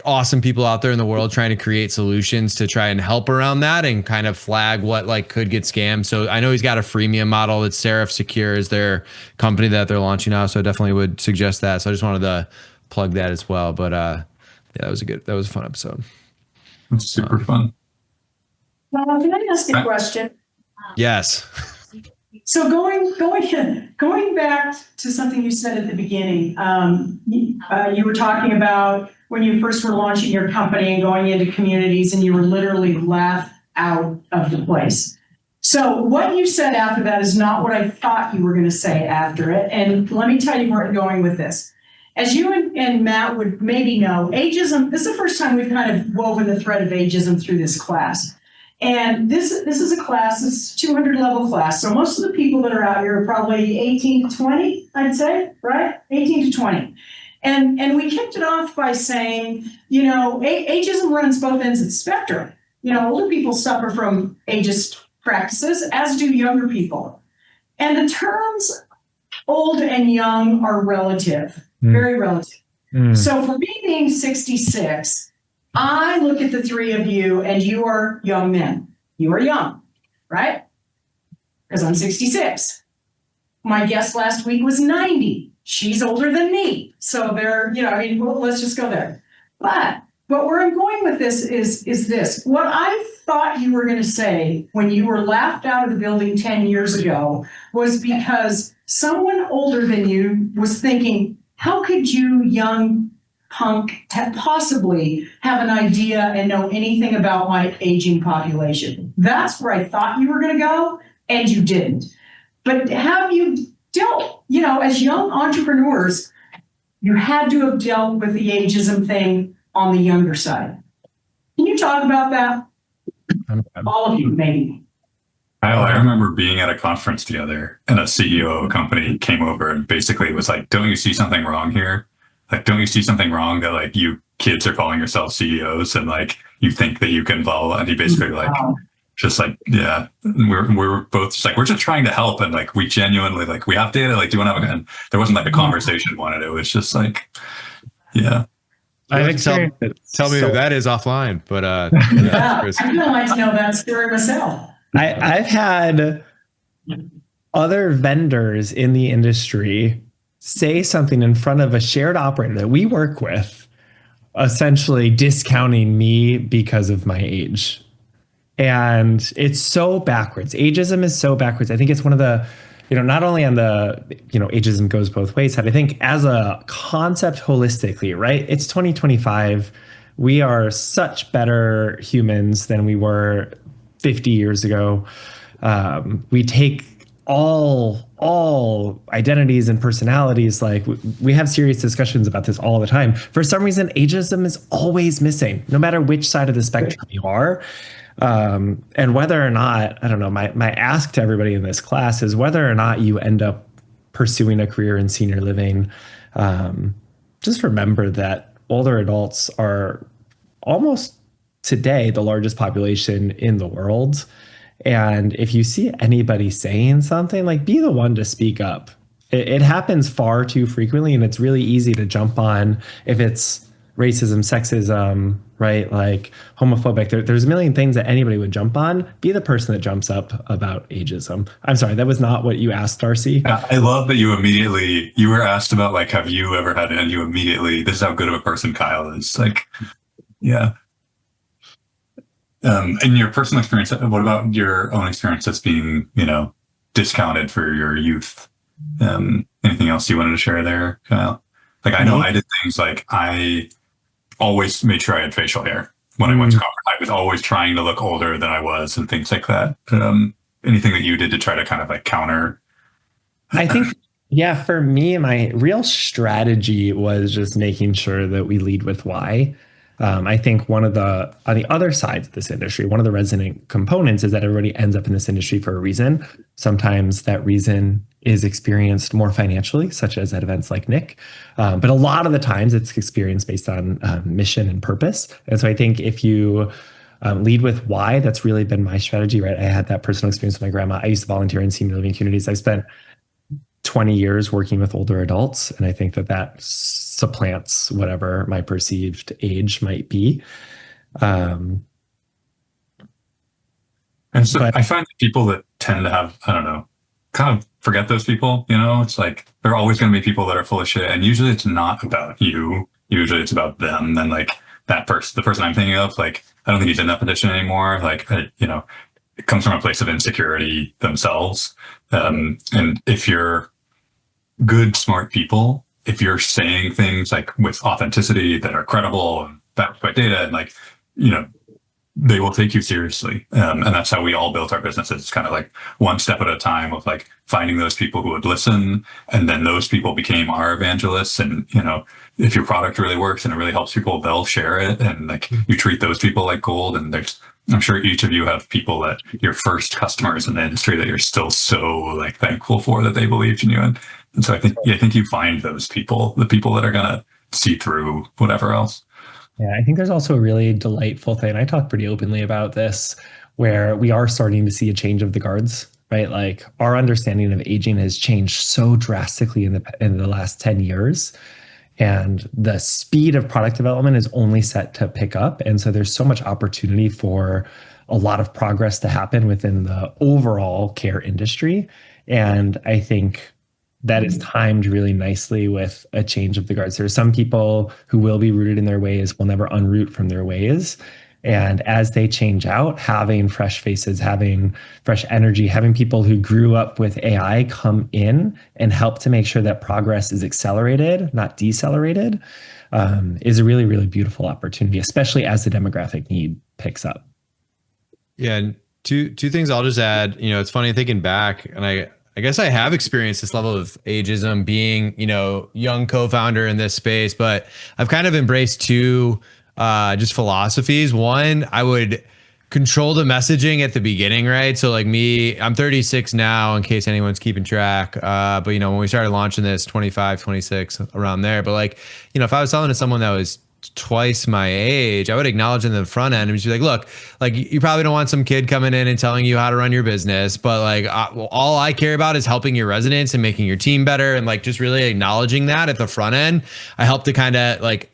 awesome people out there in the world trying to create solutions to try and help around that and kind of flag what like could get scammed. So I know he's got a freemium model that Seraph Secure is their company that they're launching now. So I definitely would suggest that. So I just wanted to plug that as well. But that was a fun episode. It's super fun. Can I ask a question? Yes. So going back to something you said at the beginning, you were talking about when you first were launching your company and going into communities, and you were literally laughed out of the place. So what you said after that is not what I thought you were going to say after it. And let me tell you where I'm going with this. As you and Matt would maybe know, ageism, this is the first time we've kind of woven the thread of ageism through this class. And this is a class, this is 200 level class. So most of the people that are out here are probably 18 to 20, I'd say, right? 18 to 20. And we kicked it off by saying, you know, ageism runs both ends of the spectrum. You know, older people suffer from ageist practices, as do younger people. And the terms old and young are relative, very relative. So for me being 66, I look at the three of you and you are young men. You are young, right? Because I'm 66. My guest last week was 90. She's older than me. So there, you know, I mean, well, let's just go there. But where I'm going with this is this. What I thought you were going to say when you were laughed out of the building 10 years ago was because someone older than you was thinking, how could you, young punk, possibly have an idea and know anything about my aging population? That's where I thought you were going to go, and you didn't. But have you dealt, you know, as young entrepreneurs, you had to have dealt with the ageism thing on the younger side. Can you talk about that? All of you, maybe. I remember being at a conference together, and a CEO of a company came over and basically was like, don't you see something wrong here? Like, don't you see something wrong that like you kids are calling yourselves CEOs and like you think that you can follow? And he basically like, just like, yeah, we're both just like, we're just trying to help. And like, we genuinely like, we have data, like, do you want to have a, and there wasn't like a conversation wanted. It was just like, yeah. I've experienced it. Tell me who that is offline, but Yeah, I'd like to know that story myself. I've had other vendors in the industry say something in front of a shared operator that we work with, essentially discounting me because of my age. And it's so backwards. Ageism is so backwards. I think it's one of the, you know, not only on the, you know, ageism goes both ways, but I think as a concept holistically, right? It's 2025. We are such better humans than we were 50 years ago. We take all identities and personalities, like we have serious discussions about this all the time. For some reason, ageism is always missing, no matter which side of the spectrum you are. And whether or not, I don't know, my ask to everybody in this class is whether or not you end up pursuing a career in senior living, just remember that older adults are almost today the largest population in the world. And if you see anybody saying something, like, be the one to speak up. It happens far too frequently, and it's really easy to jump on if it's racism, sexism, right? Like homophobic. There's a million things that anybody would jump on. Be the person that jumps up about ageism. I'm sorry, that was not what you asked, Darcy. I love that you were asked about like, have you ever had it? And you immediately, this is how good of a person Kyle is. Like, yeah. In your personal experience, what about your own experience as being, you know, discounted for your youth? Anything else you wanted to share there, Kyle? Like, I know I did things like I always made sure I had facial hair when I went to conference. I was always trying to look older than I was and things like that. Anything that you did to try to kind of like counter? I think, yeah, for me, my real strategy was just making sure that we lead with why. I think on the other sides of this industry, one of the resonant components is that everybody ends up in this industry for a reason. Sometimes that reason is experienced more financially, such as at events like Nick. But a lot of the times it's experienced based on mission and purpose. And so I think if you lead with why, that's really been my strategy, right? I had that personal experience with my grandma. I used to volunteer in senior living communities. I spent 20 years working with older adults. And I think that supplants whatever my perceived age might be. And so I find that people that tend to have, I don't know, kind of forget those people, you know, it's like, there are always going to be people that are full of shit. And usually it's not about you. Usually it's about them. And like, that person, the person I'm thinking of, like, I don't think he's in that position anymore. Like, you know, it comes from a place of insecurity themselves. And if you're good, smart people, if you're saying things like with authenticity that are credible and backed by data, and like, you know, they will take you seriously. And that's how we all built our businesses. It's kind of like one step at a time of like finding those people who would listen. And then those people became our evangelists. And, you know, if your product really works and it really helps people, they'll share it. And like you treat those people like gold. And I'm sure each of you have people that your first customers in the industry that you're still so like thankful for that they believed in you. And so I think you find those people, the people that are going to see through whatever else. Yeah, I think there's also a really delightful thing. I talk pretty openly about this, where we are starting to see a change of the guards, right? Like our understanding of aging has changed so drastically in the last 10 years. And the speed of product development is only set to pick up. And so there's so much opportunity for a lot of progress to happen within the overall care industry. And I think that is timed really nicely with a change of the guards. There are some people who will be rooted in their ways, will never unroot from their ways. And as they change out, having fresh faces, having fresh energy, having people who grew up with AI come in and help to make sure that progress is accelerated, not decelerated, is a really, really beautiful opportunity, especially as the demographic need picks up. Yeah, and two things I'll just add. You know, it's funny thinking back, and I guess I have experienced this level of ageism being, you know, young co-founder in this space, but I've kind of embraced two just philosophies. One, I would control the messaging at the beginning, right? So like me, I'm 36 now in case anyone's keeping track. But you know, when we started launching this 25, 26 around there, but like, you know, if I was selling to someone that was twice my age, I would acknowledge in the front end and just be like, look, like you probably don't want some kid coming in and telling you how to run your business, but like all I care about is helping your residents and making your team better. And like, just really acknowledging that at the front end, I help to kind of like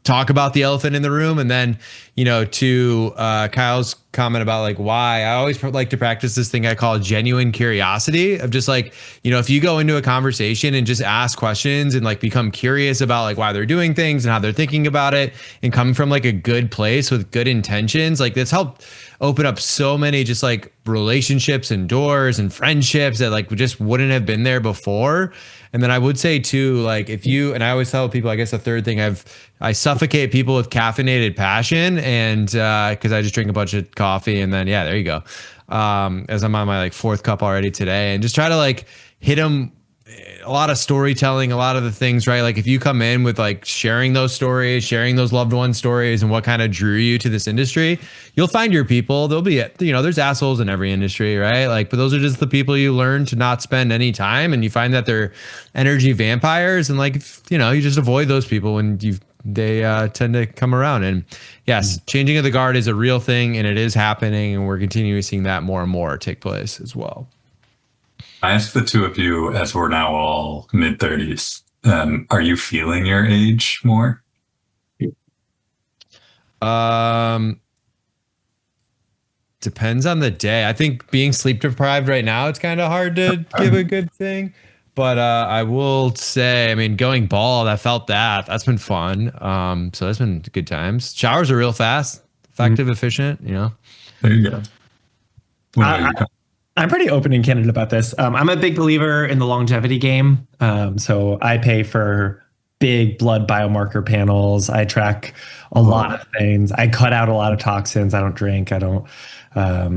talk about the elephant in the room. And then, you know, to Kyle's comment about like why, I always like to practice this thing I call genuine curiosity of just like, you know, if you go into a conversation and just ask questions and like become curious about like why they're doing things and how they're thinking about it and coming from like a good place with good intentions, like that's helped open up so many just like relationships and doors and friendships that like just wouldn't have been there before. And then I would say too, like if you, and I always tell people, I guess the third thing I suffocate people with caffeinated passion, and because I just drink a bunch of coffee and then, yeah, there you go. As I'm on my like fourth cup already today, and just try to like hit them a lot of storytelling, a lot of the things, right? Like if you come in with like sharing those stories, sharing those loved one stories and what kind of drew you to this industry, you'll find your people. There'll be, you know, there's assholes in every industry, right? Like, but those are just the people you learn to not spend any time, and you find that they're energy vampires, and like, you know, you just avoid those people when they tend to come around. And yes, changing of the guard is a real thing, and it is happening, and we're continuing seeing that more and more take place as well. I ask the two of you, as we're now all mid-30s, are you feeling your age more? Depends on the day. I think being sleep deprived right now, it's kind of hard to give a good thing. But I will say, I mean, going bald, I felt that's been fun. So that's been good times. Showers are real fast, effective, efficient, you know. There you go. I'm pretty open and candid about this. I'm a big believer in the longevity game. So I pay for big blood biomarker panels. I track a lot of things. I cut out a lot of toxins. I don't drink. I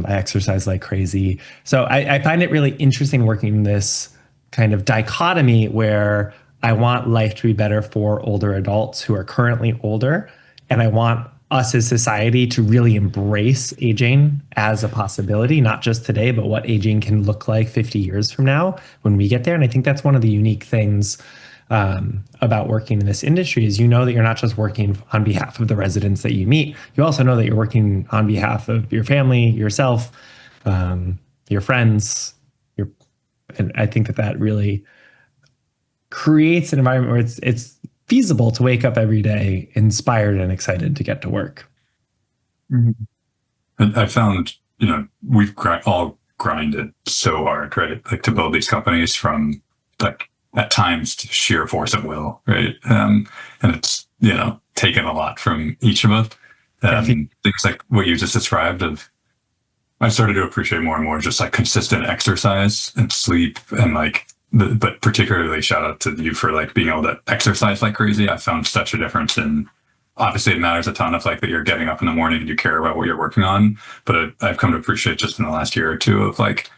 exercise like crazy. So I find it really interesting working this kind of dichotomy where I want life to be better for older adults who are currently older. And I want us as society to really embrace aging as a possibility, not just today, but what aging can look like 50 years from now when we get there. And I think that's one of the unique things about working in this industry is, you know, that you're not just working on behalf of the residents that you meet. You also know that you're working on behalf of your family, yourself, your friends. And I think that really creates an environment where it's feasible to wake up every day inspired and excited to get to work. Mm-hmm. And I found, you know, we've all grinded so hard, right? Like to build these companies from like at times to sheer force of will, right? And it's, you know, taken a lot from each of us. Things like what you just described I started to appreciate more and more just like consistent exercise and sleep and like, but particularly shout out to you for like being able to exercise like crazy. I found such a difference in, obviously it matters a ton of like that you're getting up in the morning and you care about what you're working on. But I've come to appreciate just in the last year or two of like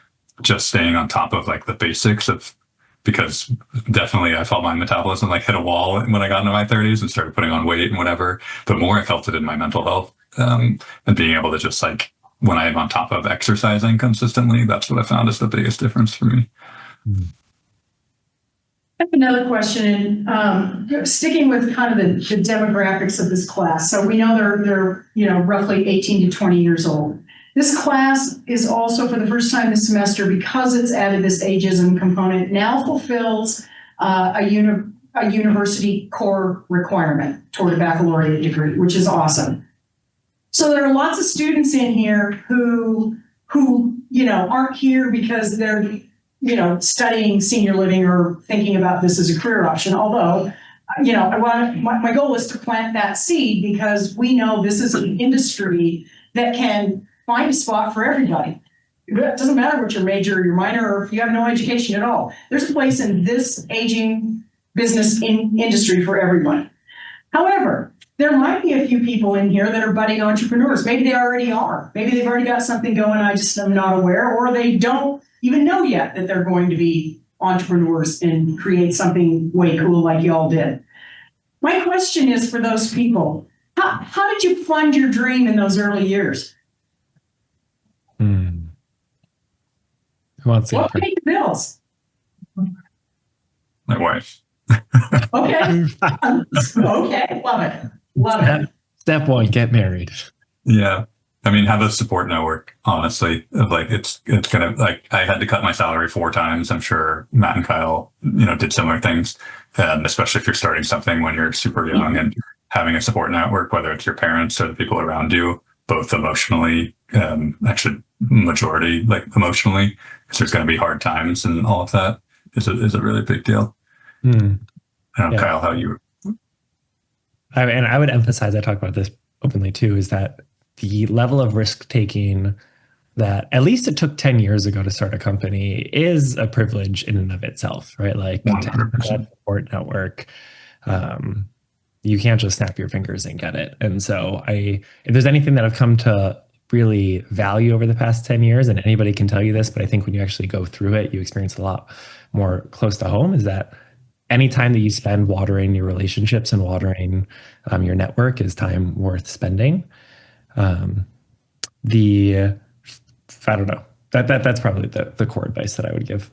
just staying on top of like the basics of, because definitely I felt my metabolism like hit a wall when I got into my 30s and started putting on weight and whatever, but more I felt it in my mental health, and being able to just like, when I'm on top of exercising consistently, that's what I found is the biggest difference for me. I have another question, sticking with kind of the demographics of this class. So we know they're roughly 18 to 20 years old. This class is also, for the first time this semester, because it's added this ageism component, now fulfills a university core requirement toward a baccalaureate degree, which is awesome. So there are lots of students in here who aren't here because they're studying senior living or thinking about this as a career option. Although, my goal is to plant that seed because we know this is an industry that can find a spot for everybody. It doesn't matter what your major or your minor, or if you have no education at all. There's a place in this aging business industry for everyone. However, there might be a few people in here that are budding entrepreneurs. Maybe they already are. Maybe they've already got something going, I just am not aware, or they don't even know yet that they're going to be entrepreneurs and create something way cool like y'all did. My question is for those people, how did you fund your dream in those early years? Who wants to What paid the bills? My wife. Okay. Okay, love it. Love it. Step one, get married. Yeah. I mean, have a support network, honestly. Of like, it's gonna, like, I had to cut my salary 4 times. I'm sure Matt and Kyle, did similar things. Especially if you're starting something when you're super young, and having a support network, whether it's your parents or the people around you, both emotionally, actually majority like emotionally, because there's going to be hard times and all of that is a really big deal. I don't know, Yeah. Kyle, how you... And I would emphasize, I talk about this openly too, is that the level of risk taking that at least it took 10 years ago to start a company is a privilege in and of itself, right? Like to have that support network, you can't just snap your fingers and get it. And so if there's anything that I've come to really value over the past 10 years, and anybody can tell you this, but I think when you actually go through it, you experience a lot more close to home, is that any time that you spend watering your relationships and watering your network is time worth spending. I don't know. That's probably the core advice that I would give.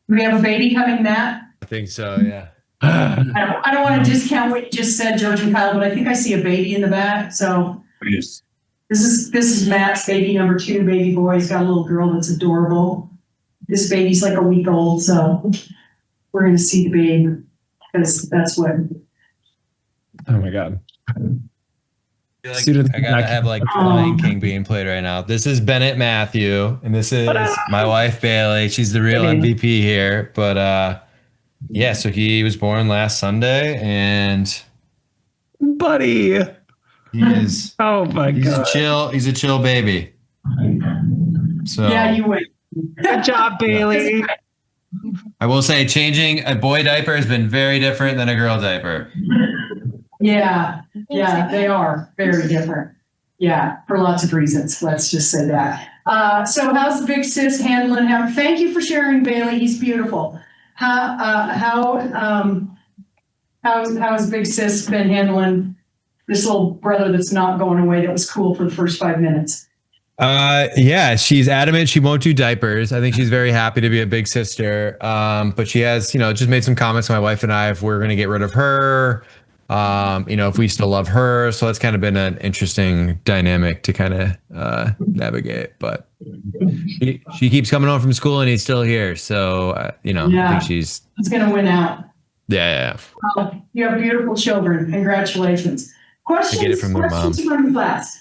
We have a baby coming, Matt. I think so, yeah. I don't want to discount what you just said, George and Kyle, but I think I see a baby in the back. So Please. this is Matt's baby number 2, baby boy. He's got a little girl that's adorable. This baby's like a week old, so we're going to see the baby because that's what. Oh my God. I gotta have like Lion King being played right now. This is Bennett Matthew, and this is my wife Bailey. She's the real MVP here. But yeah, so he was born last Sunday, and buddy, he is oh my God, he's a chill baby. So Yeah, you win. good job, Bailey. I will say changing a boy diaper has been very different than a girl diaper. Yeah, they are very different. Yeah, for lots of reasons. Let's just say that. So how's the big sis handling him? Thank you for sharing, Bailey. He's beautiful. How's big sis been handling this little brother that's not going away? That was cool for the first 5 minutes. Yeah, she's adamant she won't do diapers. I think she's very happy to be a big sister. But she has, just made some comments to my wife and I if we're going to get rid of her, if we still love her. So that's kind of been an interesting dynamic to kind of navigate. But she keeps coming home from school and he's still here. So, I think he's going to win out. Yeah. You have beautiful children. Congratulations. Questions? I get it from their mom. From the class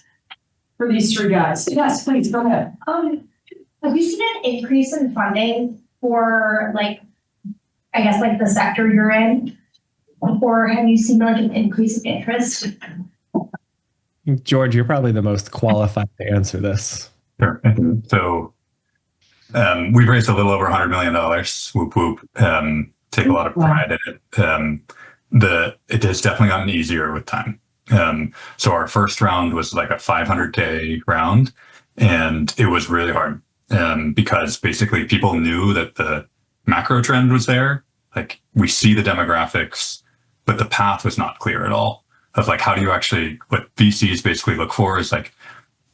for these 3 guys. Yes, please go ahead. Have you seen an increase in funding for the sector you're in? or have you seen like an increase of interest? George, you're probably the most qualified to answer this. Sure. So we've raised a little over $100 million. Whoop whoop. Take a lot of pride in it. It has definitely gotten easier with time. So our first round was like a 500K round, and it was really hard because basically people knew that the macro trend was there. Like we see the demographics, but the path was not clear at all. Of like, how do you actually, what VCs basically look for is like,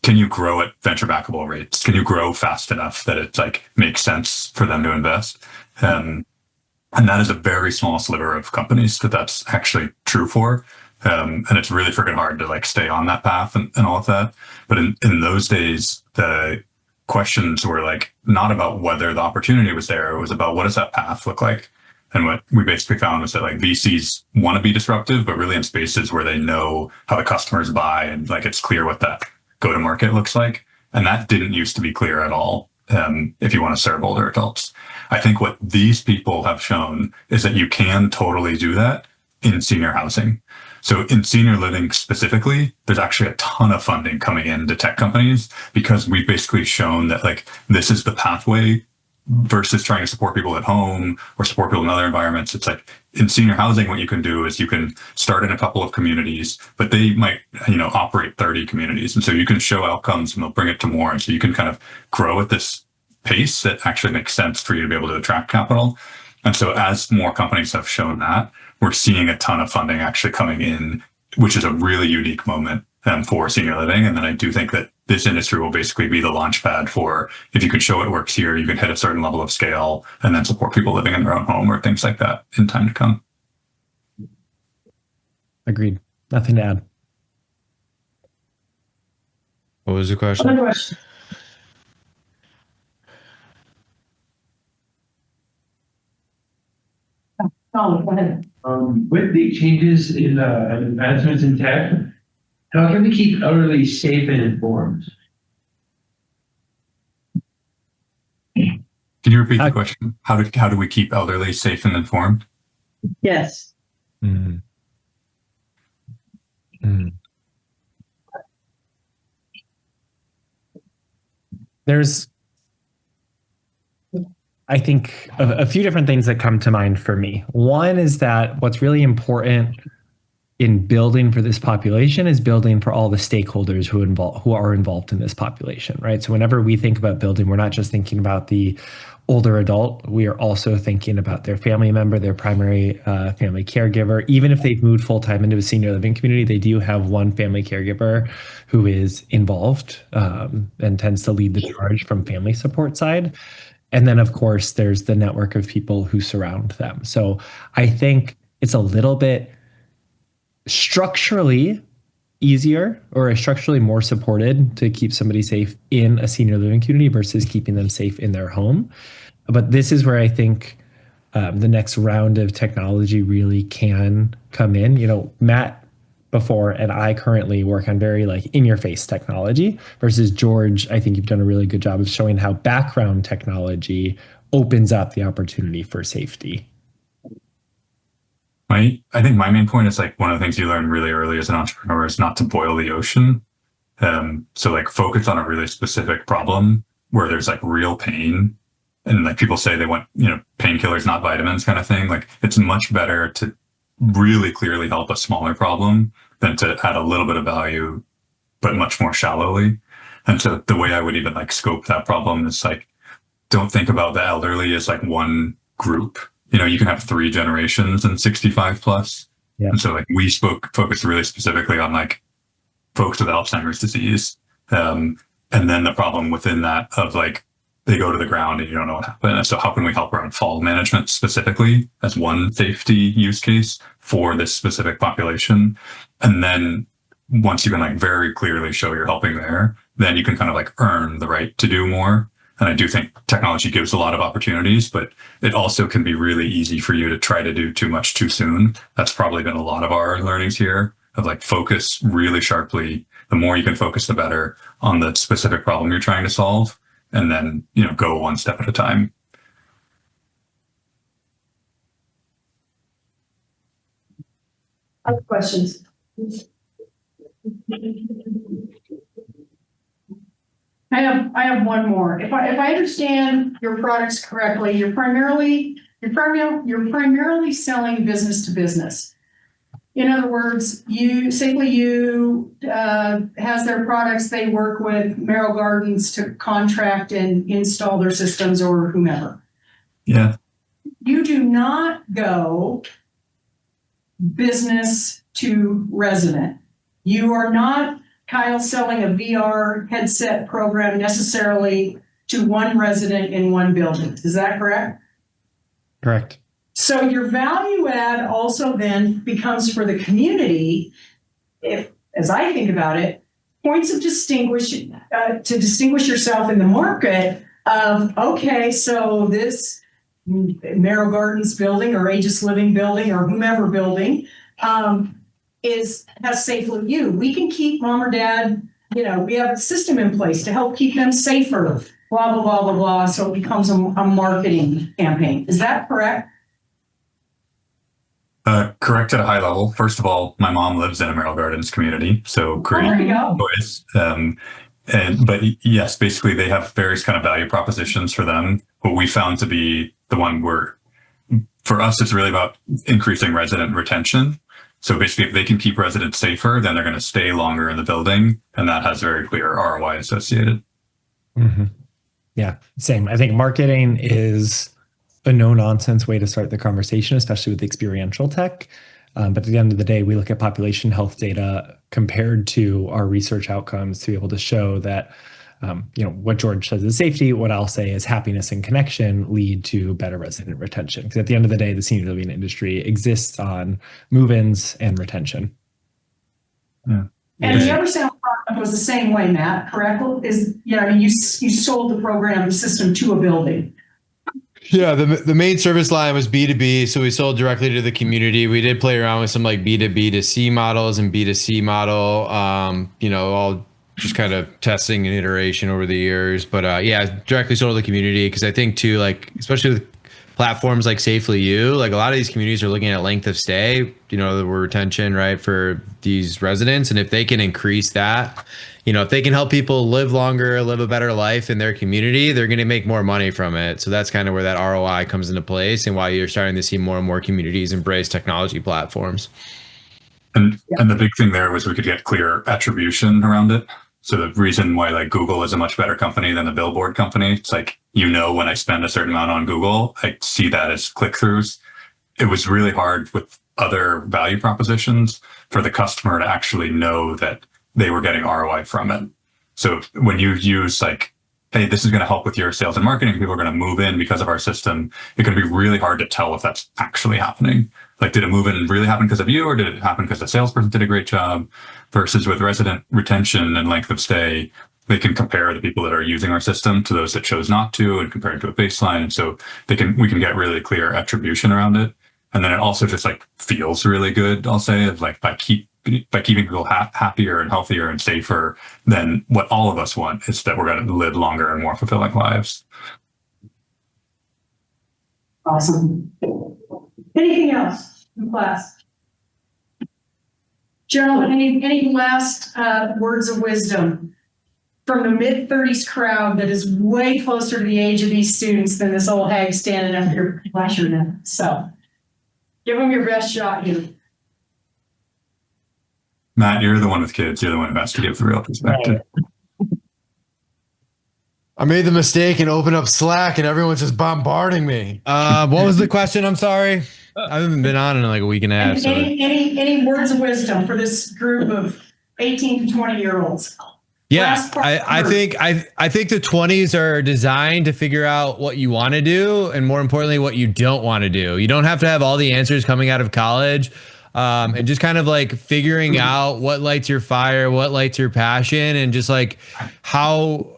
can you grow at venture backable rates? Can you grow fast enough that it like makes sense for them to invest? And that is a very small sliver of companies that's actually true for. And it's really freaking hard to like stay on that path and all of that. But in those days, the questions were like not about whether the opportunity was there. It was about what does that path look like? And what we basically found was that like VCs want to be disruptive, but really in spaces where they know how the customers buy and like it's clear what that go-to-market looks like. And that didn't used to be clear at all if you want to serve older adults. I think what these people have shown is that you can totally do that in senior housing. So in senior living specifically, there's actually a ton of funding coming into tech companies because we've basically shown that like this is the pathway versus trying to support people at home or support people in other environments. It's like in senior housing, what you can do is you can start in a couple of communities, but they might, operate 30 communities. And so you can show outcomes and they'll bring it to more. And so you can kind of grow at this pace that actually makes sense for you to be able to attract capital. And so as more companies have shown that, we're seeing a ton of funding actually coming in, which is a really unique moment for senior living. And then I do think that this industry will basically be the launch pad for, if you can show it works here, you can hit a certain level of scale and then support people living in their own home or things like that in time to come. Agreed. Nothing to add. What was the question? Another question. Oh, go ahead. With the changes in advancements in tech, how can we keep elderly safe and informed? Can you repeat the question? How do we keep elderly safe and informed? Yes. Mm. Mm. There's, I think, a few different things that come to mind for me. One is that what's really important in building for this population is building for all the stakeholders who are involved in this population, right? So whenever we think about building, we're not just thinking about the older adult. We are also thinking about their family member, their primary family caregiver. Even if they've moved full-time into a senior living community, they do have one family caregiver who is involved and tends to lead the charge from family support side. And then, of course, there's the network of people who surround them. So I think it's a little bit structurally easier or structurally more supported to keep somebody safe in a senior living community versus keeping them safe in their home. But this is where I think the next round of technology really can come in. Matt before and I currently work on very like in-your-face technology versus George. I think you've done a really good job of showing how background technology opens up the opportunity for safety. I think my main point is like one of the things you learn really early as an entrepreneur is not to boil the ocean. So like focus on a really specific problem where there's like real pain. And like people say they want, painkillers, not vitamins kind of thing. Like it's much better to really clearly help a smaller problem than to add a little bit of value, but much more shallowly. And so the way I would even like scope that problem is like, don't think about the elderly as like one group. You can have 3 generations and 65 plus. Yeah. And so like we focused really specifically on like folks with Alzheimer's disease. And then the problem within that of like, they go to the ground and you don't know what happened. And so how can we help around fall management specifically as one safety use case for this specific population? And then once you can like very clearly show you're helping there, then you can kind of like earn the right to do more. And I do think technology gives a lot of opportunities, but it also can be really easy for you to try to do too much too soon. That's probably been a lot of our learnings here of like focus really sharply. The more you can focus, the better on the specific problem you're trying to solve. And then, go one step at a time. Other questions? I have one more. If I understand your products correctly, you're primarily selling business to business. In other words, Safely You has their products. They work with Merrill Gardens to contract and install their systems or whomever. Yeah. You do not go business to resident. You are not, Kyle, selling a VR headset program necessarily to one resident in one building. Is that correct? Correct. So your value add also then becomes for the community, if, as I think about it, points of to distinguish yourself in the market of, okay, so this Merrill Gardens building or Aegis Living building or whomever building has Safely You. We can keep mom or dad, we have a system in place to help keep them safer, blah, blah, blah, blah, blah. So it becomes a marketing campaign. Is that correct? Correct at a high level. First of all, my mom lives in a Merrill Gardens community, so great There you go. choice. But yes, basically they have various kind of value propositions for them. What we found to be the one for us, it's really about increasing resident retention. So basically, if they can keep residents safer, then they're going to stay longer in the building, and that has very clear ROI associated. Mm-hmm. Yeah, same. I think marketing is a no-nonsense way to start the conversation, especially with experiential tech. But at the end of the day, we look at population health data compared to our research outcomes to be able to show that, what George says is safety, what I'll say is happiness and connection lead to better resident retention. Because at the end of the day, the senior living industry exists on move-ins and retention. Yeah. And the other sound product was the same way, Matt, correct? You sold the program, the system to a building. Yeah, the main service line was B2B, so we sold directly to the community. We did play around with some like B2B to C models and B2C model, all just kind of testing and iteration over the years. But directly sold to the community because I think too, like especially with platforms like Safely You, like a lot of these communities are looking at length of stay, the retention, right, for these residents, and if they can increase that. If they can help people live longer, live a better life in their community, they're going to make more money from it. So that's kind of where that ROI comes into place and why you're starting to see more and more communities embrace technology platforms. And the big thing there was we could get clear attribution around it. So the reason why like Google is a much better company than the billboard company, it's like, when I spend a certain amount on Google, I see that as click-throughs. It was really hard with other value propositions for the customer to actually know that they were getting ROI from it. So when you use like, hey, this is going to help with your sales and marketing, people are going to move in because of our system, it's going to be really hard to tell if that's actually happening. Like, did a move in really happen because of you, or did it happen because the salesperson did a great job? Versus with resident retention and length of stay, they can compare the people that are using our system to those that chose not to and compare it to a baseline. And so we can get really clear attribution around it. And then it also just like feels really good, I'll say, of like by keeping people happier and healthier and safer, then what all of us want is that we're going to live longer and more fulfilling lives. Awesome. Anything else in class? Gentlemen, any last words of wisdom from the mid-30s crowd that is way closer to the age of these students than this old hag standing up here flashing them? So give them your best shot here. Matt, you're the one with kids. You're the one who has to give the real perspective. I made the mistake and opened up Slack and everyone's just bombarding me. What was the question? I'm sorry. I haven't been on in like a week and a half. Any words of wisdom for this group of 18 to 20-year-olds? Yeah, I think the 20s are designed to figure out what you want to do and more importantly, what you don't want to do. You don't have to have all the answers coming out of college. And just kind of like figuring out what lights your fire, what lights your passion, and just like how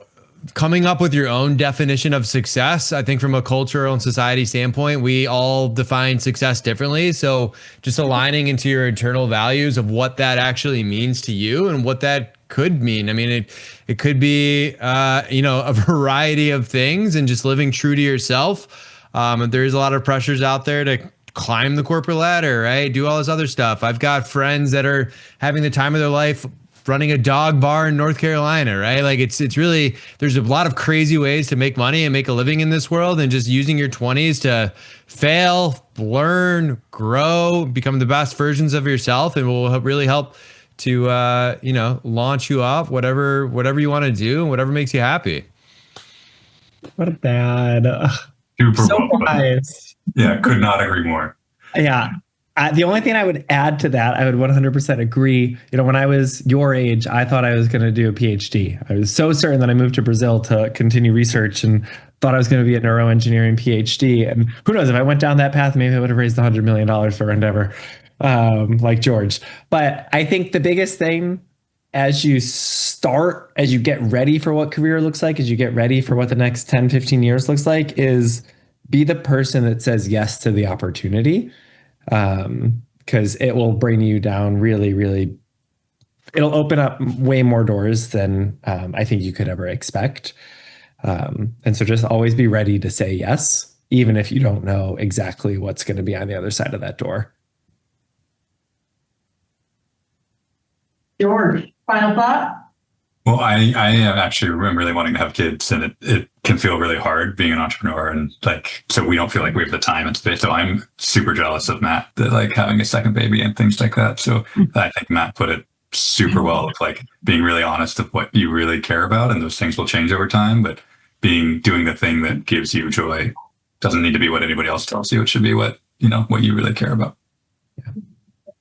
coming up with your own definition of success. I think from a cultural and society standpoint, we all define success differently. So just aligning into your internal values of what that actually means to you and what that could mean. I mean, it could be, a variety of things and just living true to yourself. There's a lot of pressures out there to climb the corporate ladder, right? Do all this other stuff. I've got friends that are having the time of their life running a dog bar in North Carolina, right? Like it's really, there's a lot of crazy ways to make money and make a living in this world, and just using your 20s to fail, learn, grow, become the best versions of yourself, and will really help to launch you off whatever you want to do and whatever makes you happy. What a bad. Super So well put. wise. Yeah, could not agree more. Yeah. The only thing I would add to that, I would 100% agree. When I was your age, I thought I was going to do a PhD. I was so certain that I moved to Brazil to continue research and thought I was going to be a neuroengineering PhD. And who knows, if I went down that path, maybe I would have raised $100 million for Endeavor, like George. But I think the biggest thing as you get ready for what career looks like, as you get ready for what the next 10, 15 years looks like, is be the person that says yes to the opportunity. Because it will bring you down really, really, it'll open up way more doors than I think you could ever expect. And so just always be ready to say yes, even if you don't know exactly what's going to be on the other side of that door. George, final thought? Well, I am actually really wanting to have kids, and it can feel really hard being an entrepreneur, and so we don't feel like we have the time and space. So I'm super jealous of Matt, that having a second baby and things like that. So I think Matt put it super well, of being really honest of what you really care about, and those things will change over time. But doing the thing that gives you joy doesn't need to be what anybody else tells you. It should be what you really care about. And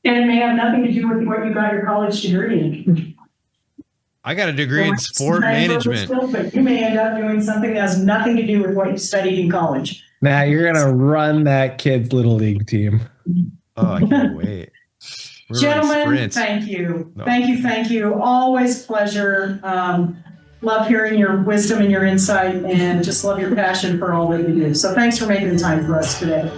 it may have nothing to do with what you got your college degree in. I got a degree in sport management. But you may end up doing something that has nothing to do with what you studied in college. Matt, you're going to run that kid's little league team. Oh, I can't wait. Gentlemen, thank you. No. Thank you. Always pleasure. Love hearing your wisdom and your insight, and just love your passion for all that you do. So thanks for making the time for us today.